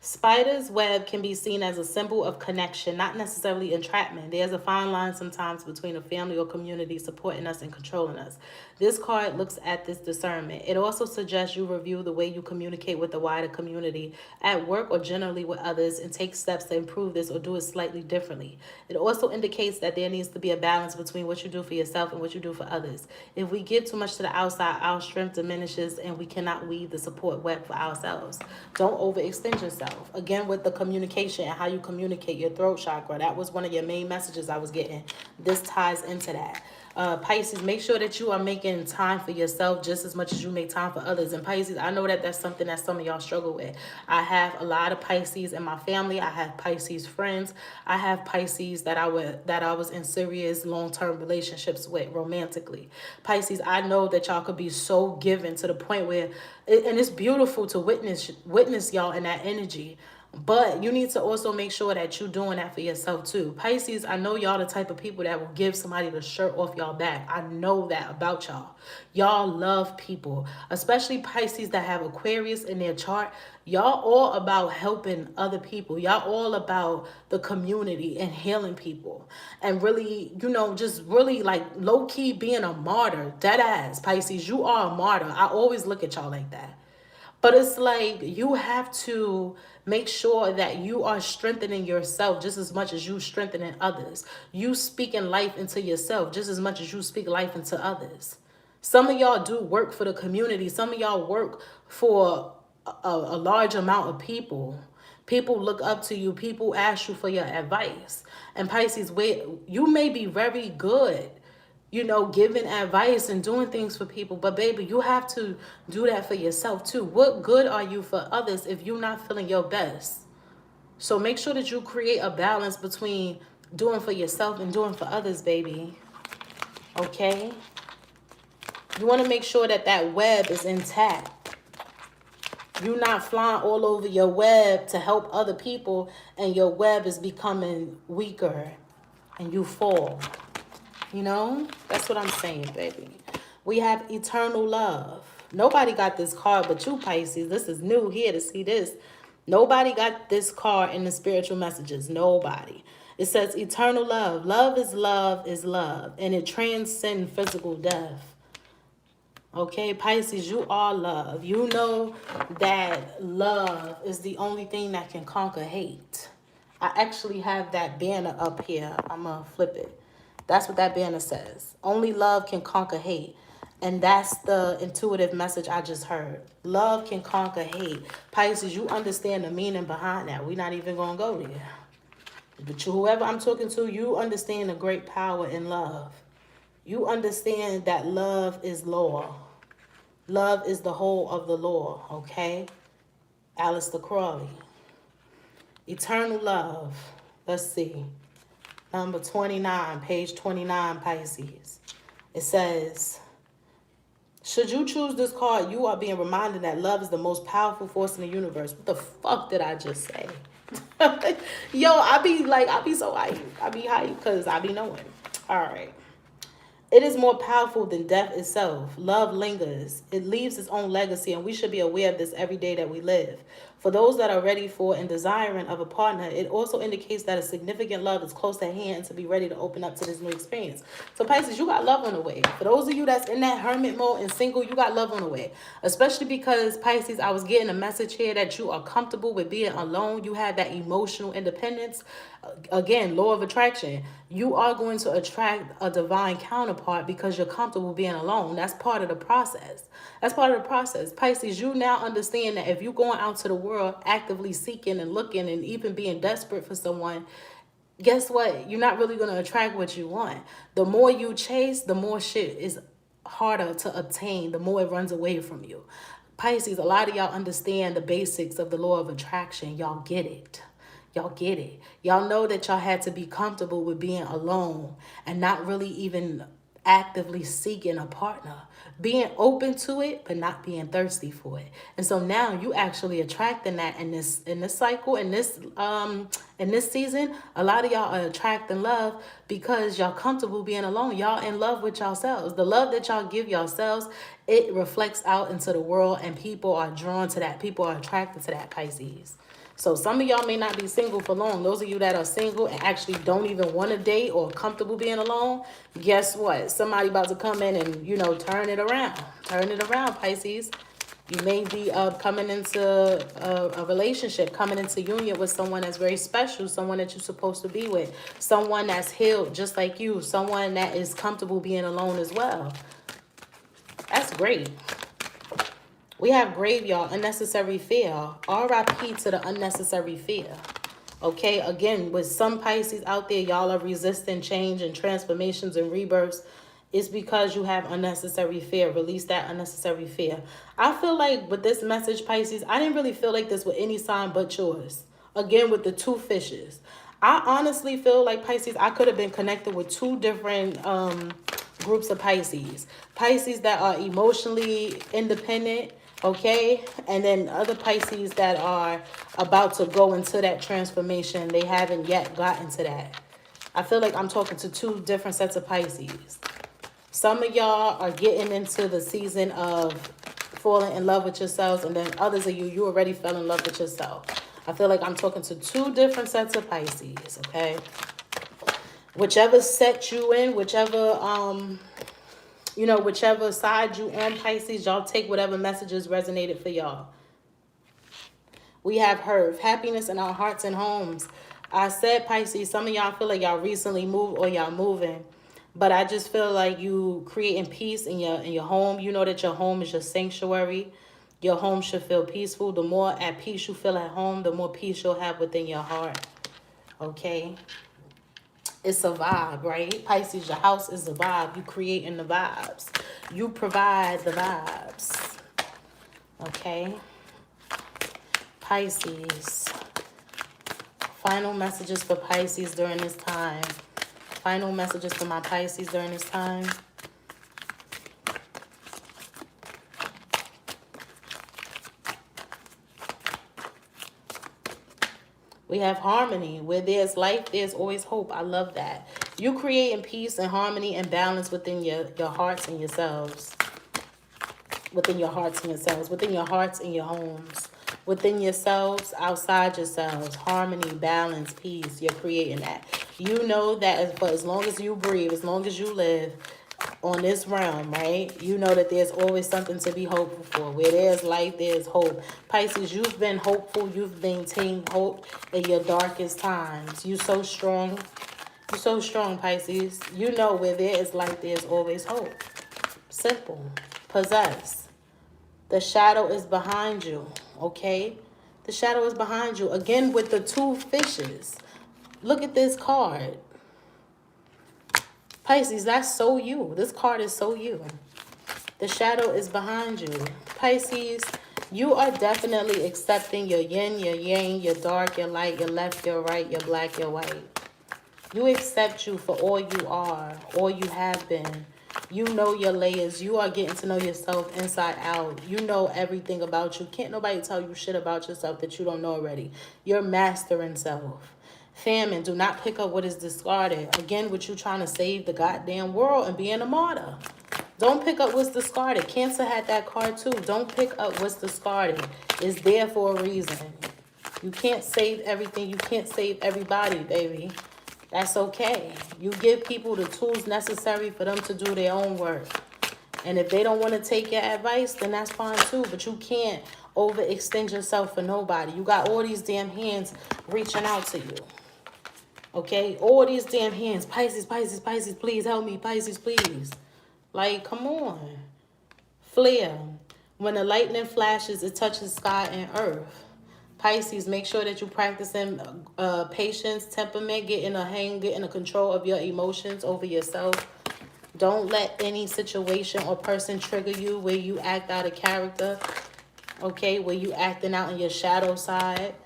spider's web can be seen as a symbol of connection, not necessarily entrapment. There's a fine line sometimes between a family or community supporting us and controlling us. This card looks at this discernment. It also suggests you review the way you communicate with the wider community at work or generally with others and take steps to improve this or do it slightly differently. It also indicates that there needs to be a balance between what you do for yourself and what you do for others. If we give too much to the outside, our strength diminishes and we cannot weave the support web for ourselves. Don't overextend yourself. Again, with the communication and how you communicate your throat chakra, that was one of your main messages I was getting. This ties into that. Pisces, make sure that you are making time for yourself just as much as you make time for others. And Pisces, I know that that's something that some of y'all struggle with. I have a lot of Pisces in my family. I have Pisces friends. I have Pisces that I was in serious long-term relationships with romantically. Pisces, I know that y'all could be so given to the point where, and it's beautiful to witness y'all in that energy. But you need to also make sure that you're doing that for yourself too. Pisces, I know y'all the type of people that will give somebody the shirt off y'all back. I know that about y'all. Y'all love people, especially Pisces that have Aquarius in their chart. Y'all all about helping other people. Y'all all about the community and healing people. And really, just really like low-key being a martyr. Dead ass, Pisces, you are a martyr. I always look at y'all like that. But it's like you have to make sure that you are strengthening yourself just as much as you strengthening others. You speaking life into yourself just as much as you speak life into others. Some of y'all do work for the community. Some of y'all work for a large amount of people. People look up to you. People ask you for your advice. And Pisces, you may be very good, giving advice and doing things for people. But baby, you have to do that for yourself too. What good are you for others if you're not feeling your best? So make sure that you create a balance between doing for yourself and doing for others, baby. Okay? You want to make sure that that web is intact. You're not flying all over your web to help other people and your web is becoming weaker and you fall. That's what I'm saying, baby. We have eternal love. Nobody got this card but you, Pisces. This is new here to see this. Nobody got this card in the spiritual messages. Nobody. It says eternal love. Love is love is love. And it transcends physical death. Okay, Pisces, you are love. You know that love is the only thing that can conquer hate. I actually have that banner up here. I'm going to flip it. That's what that banner says. Only love can conquer hate. And that's the intuitive message I just heard. Love can conquer hate. Pisces, you understand the meaning behind that. We're not even going to go there. But whoever I'm talking to, you understand the great power in love. You understand that love is law. Love is the whole of the law, okay? Aleister Crowley. Eternal love. Let's see. Number 29, page 29, Pisces. It says, should you choose this card, you are being reminded that love is the most powerful force in the universe. What the fuck did I just say? Yo, I be so hyped. I be hyped because I be knowing. All right. It is more powerful than death itself. Love lingers. It leaves its own legacy, and we should be aware of this every day that we live. For those that are ready for and desiring of a partner, it also indicates that a significant love is close at hand to be ready to open up to this new experience. So Pisces, you got love on the way. For those of you that's in that hermit mode and single, you got love on the way. Especially because Pisces, I was getting a message here that you are comfortable with being alone. You have that emotional independence. Again, law of attraction. You are going to attract a divine counterpart because you're comfortable being alone. That's part of the process. That's part of the process. Pisces, you now understand that if you're going out to the world actively seeking and looking and even being desperate for someone, guess what? You're not really going to attract what you want. The more you chase, the more shit is harder to obtain, the more it runs away from you. Pisces, a lot of y'all understand the basics of the law of attraction. Y'all get it. Y'all get it. Y'all know that y'all had to be comfortable with being alone and not really even actively seeking a partner. Being open to it, but not being thirsty for it. And so now you actually attracting that in this cycle, in this season. A lot of y'all are attracting love because y'all comfortable being alone. Y'all in love with yourselves. The love that y'all give yourselves, it reflects out into the world, and people are drawn to that. People are attracted to that, Pisces. So some of y'all may not be single for long. Those of you that are single and actually don't even want to date or comfortable being alone, guess what? Somebody about to come in and, you know, turn it around. Turn it around, Pisces. You may be coming into a relationship, coming into union with someone that's very special, someone that you're supposed to be with, someone that's healed just like you, someone that is comfortable being alone as well. That's great. We have graveyard, unnecessary fear. RIP to the unnecessary fear. Okay, again, with some Pisces out there, y'all are resisting change and transformations and rebirths. It's because you have unnecessary fear. Release that unnecessary fear. I feel like with this message, Pisces, I didn't really feel like this with any sign but yours. Again, with the two fishes. I honestly feel like, Pisces, I could have been connected with two different groups of Pisces. Pisces that are emotionally independent, okay, and then other Pisces that are about to go into that transformation. They haven't yet gotten to that. I feel like I'm talking to two different sets of Pisces. Some of y'all are getting into the season of falling in love with yourselves, and then others of you already fell in love with yourself. I feel like I'm talking to two different sets of Pisces, okay? Whichever set you in, whichever whichever side you on, Pisces, y'all take whatever messages resonated for y'all. We have heard happiness in our hearts and homes. I said, Pisces, some of y'all feel like y'all recently moved or y'all moving. But I just feel like you creating peace in your home. You know that your home is your sanctuary. Your home should feel peaceful. The more at peace you feel at home, the more peace you'll have within your heart. Okay? It's a vibe, right? Pisces, your house is a vibe. You creating the vibes. You provide the vibes. Okay? Pisces. Final messages for Pisces during this time. Final messages for my Pisces during this time. We have harmony. Where there's life, there's always hope. I love that. You creating peace and harmony and balance within your hearts and yourselves. Within your hearts and yourselves. Within your hearts and your homes. Within yourselves, outside yourselves. Harmony, balance, peace. You're creating that. You know that for as long as you breathe, as long as you live on this realm, right? You know that there's always something to be hopeful for. Where there's life, there's hope. Pisces, you've been hopeful. You've maintained hope in your darkest times. You're so strong. You're so strong, Pisces. You know where there is life, there's always hope. Simple. Possess. The shadow is behind you, okay? The shadow is behind you. Again, with the two fishes. Look at this card. Pisces, that's so you. This card is so you. The shadow is behind you. Pisces, you are definitely accepting your yin, your yang, your dark, your light, your left, your right, your black, your white. You accept you for all you are, all you have been. You know your layers. You are getting to know yourself inside out. You know everything about you. Can't nobody tell you shit about yourself that you don't know already. You're mastering self. Famine, do not pick up what is discarded. Again, with you trying to save the goddamn world and being a martyr. Don't pick up what's discarded. Cancer had that card too. Don't pick up what's discarded. It's there for a reason. You can't save everything. You can't save everybody, baby. That's okay. You give people the tools necessary for them to do their own work. And if they don't want to take your advice, then that's fine too. But you can't overextend yourself for nobody. You got all these damn hands reaching out to you. Okay? All these damn hands. Pisces, Pisces, Pisces, please help me. Pisces, please. Like, come on. Flare. When the lightning flashes, it touches sky and earth. Pisces, make sure that you practicing patience, temperament, getting a control of your emotions over yourself. Don't let any situation or person trigger you where you act out of character. Okay, where you acting out on your shadow side.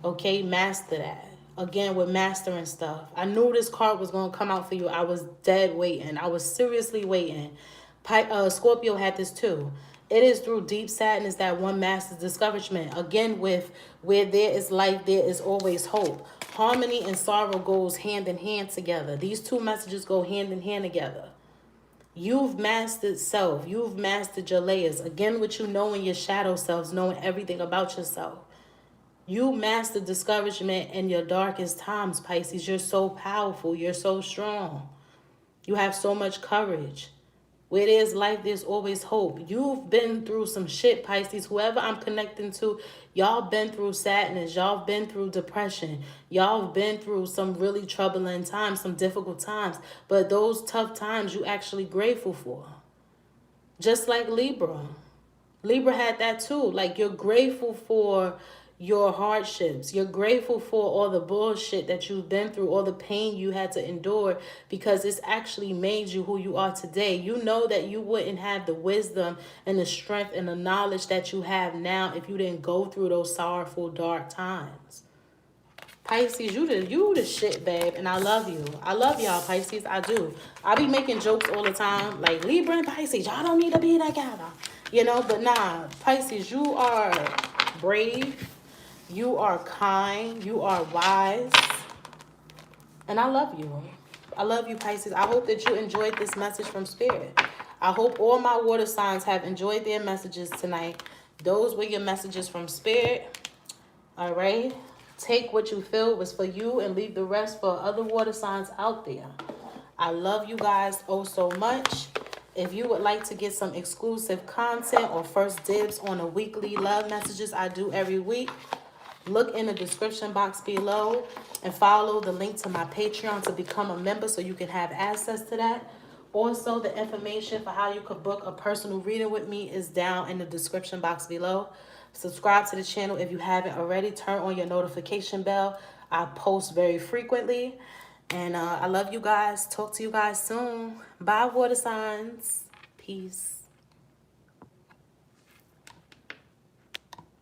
Okay, master that. Again, we're mastering stuff. I knew this card was going to come out for you. I was dead waiting. I was seriously waiting. Scorpio had this too. It is through deep sadness that one masters discouragement. Again, with where there is life, there is always hope. Harmony and sorrow goes hand in hand together. These two messages go hand in hand together. You've mastered self. You've mastered your layers. Again, with you knowing your shadow selves, knowing everything about yourself. You master discouragement in your darkest times, Pisces. You're so powerful. You're so strong. You have so much courage. Where there's life, there's always hope. You've been through some shit, Pisces. Whoever I'm connecting to, y'all been through sadness. Y'all been through depression. Y'all been through some really troubling times, some difficult times. But those tough times you actually grateful for. Just like Libra. Libra had that too. Like, you're grateful for your hardships. You're grateful for all the bullshit that you've been through, all the pain you had to endure, because it's actually made you who you are today. You know that you wouldn't have the wisdom and the strength and the knowledge that you have now if you didn't go through those sorrowful, dark times. Pisces, you the shit, babe, and I love you. I love y'all, Pisces. I do. I be making jokes all the time, like Libra and Pisces, y'all don't need to be together, you know. But nah, Pisces, you are brave, you are kind, you are wise, and I love you. I love you, Pisces. I hope that you enjoyed this message from Spirit. I hope all my water signs have enjoyed their messages tonight. Those were your messages from Spirit. All right. Take what you feel was for you and leave the rest for other water signs out there. I love you guys oh so much. If you would like to get some exclusive content or first dibs on the weekly love messages I do every week, look in the description box below and follow the link to my Patreon to become a member so you can have access to that. Also, the information for how you could book a personal reading with me is down in the description box below. Subscribe to the channel if you haven't already. Turn on your notification bell. I post very frequently. And I love you guys. Talk to you guys soon. Bye, water signs. Peace.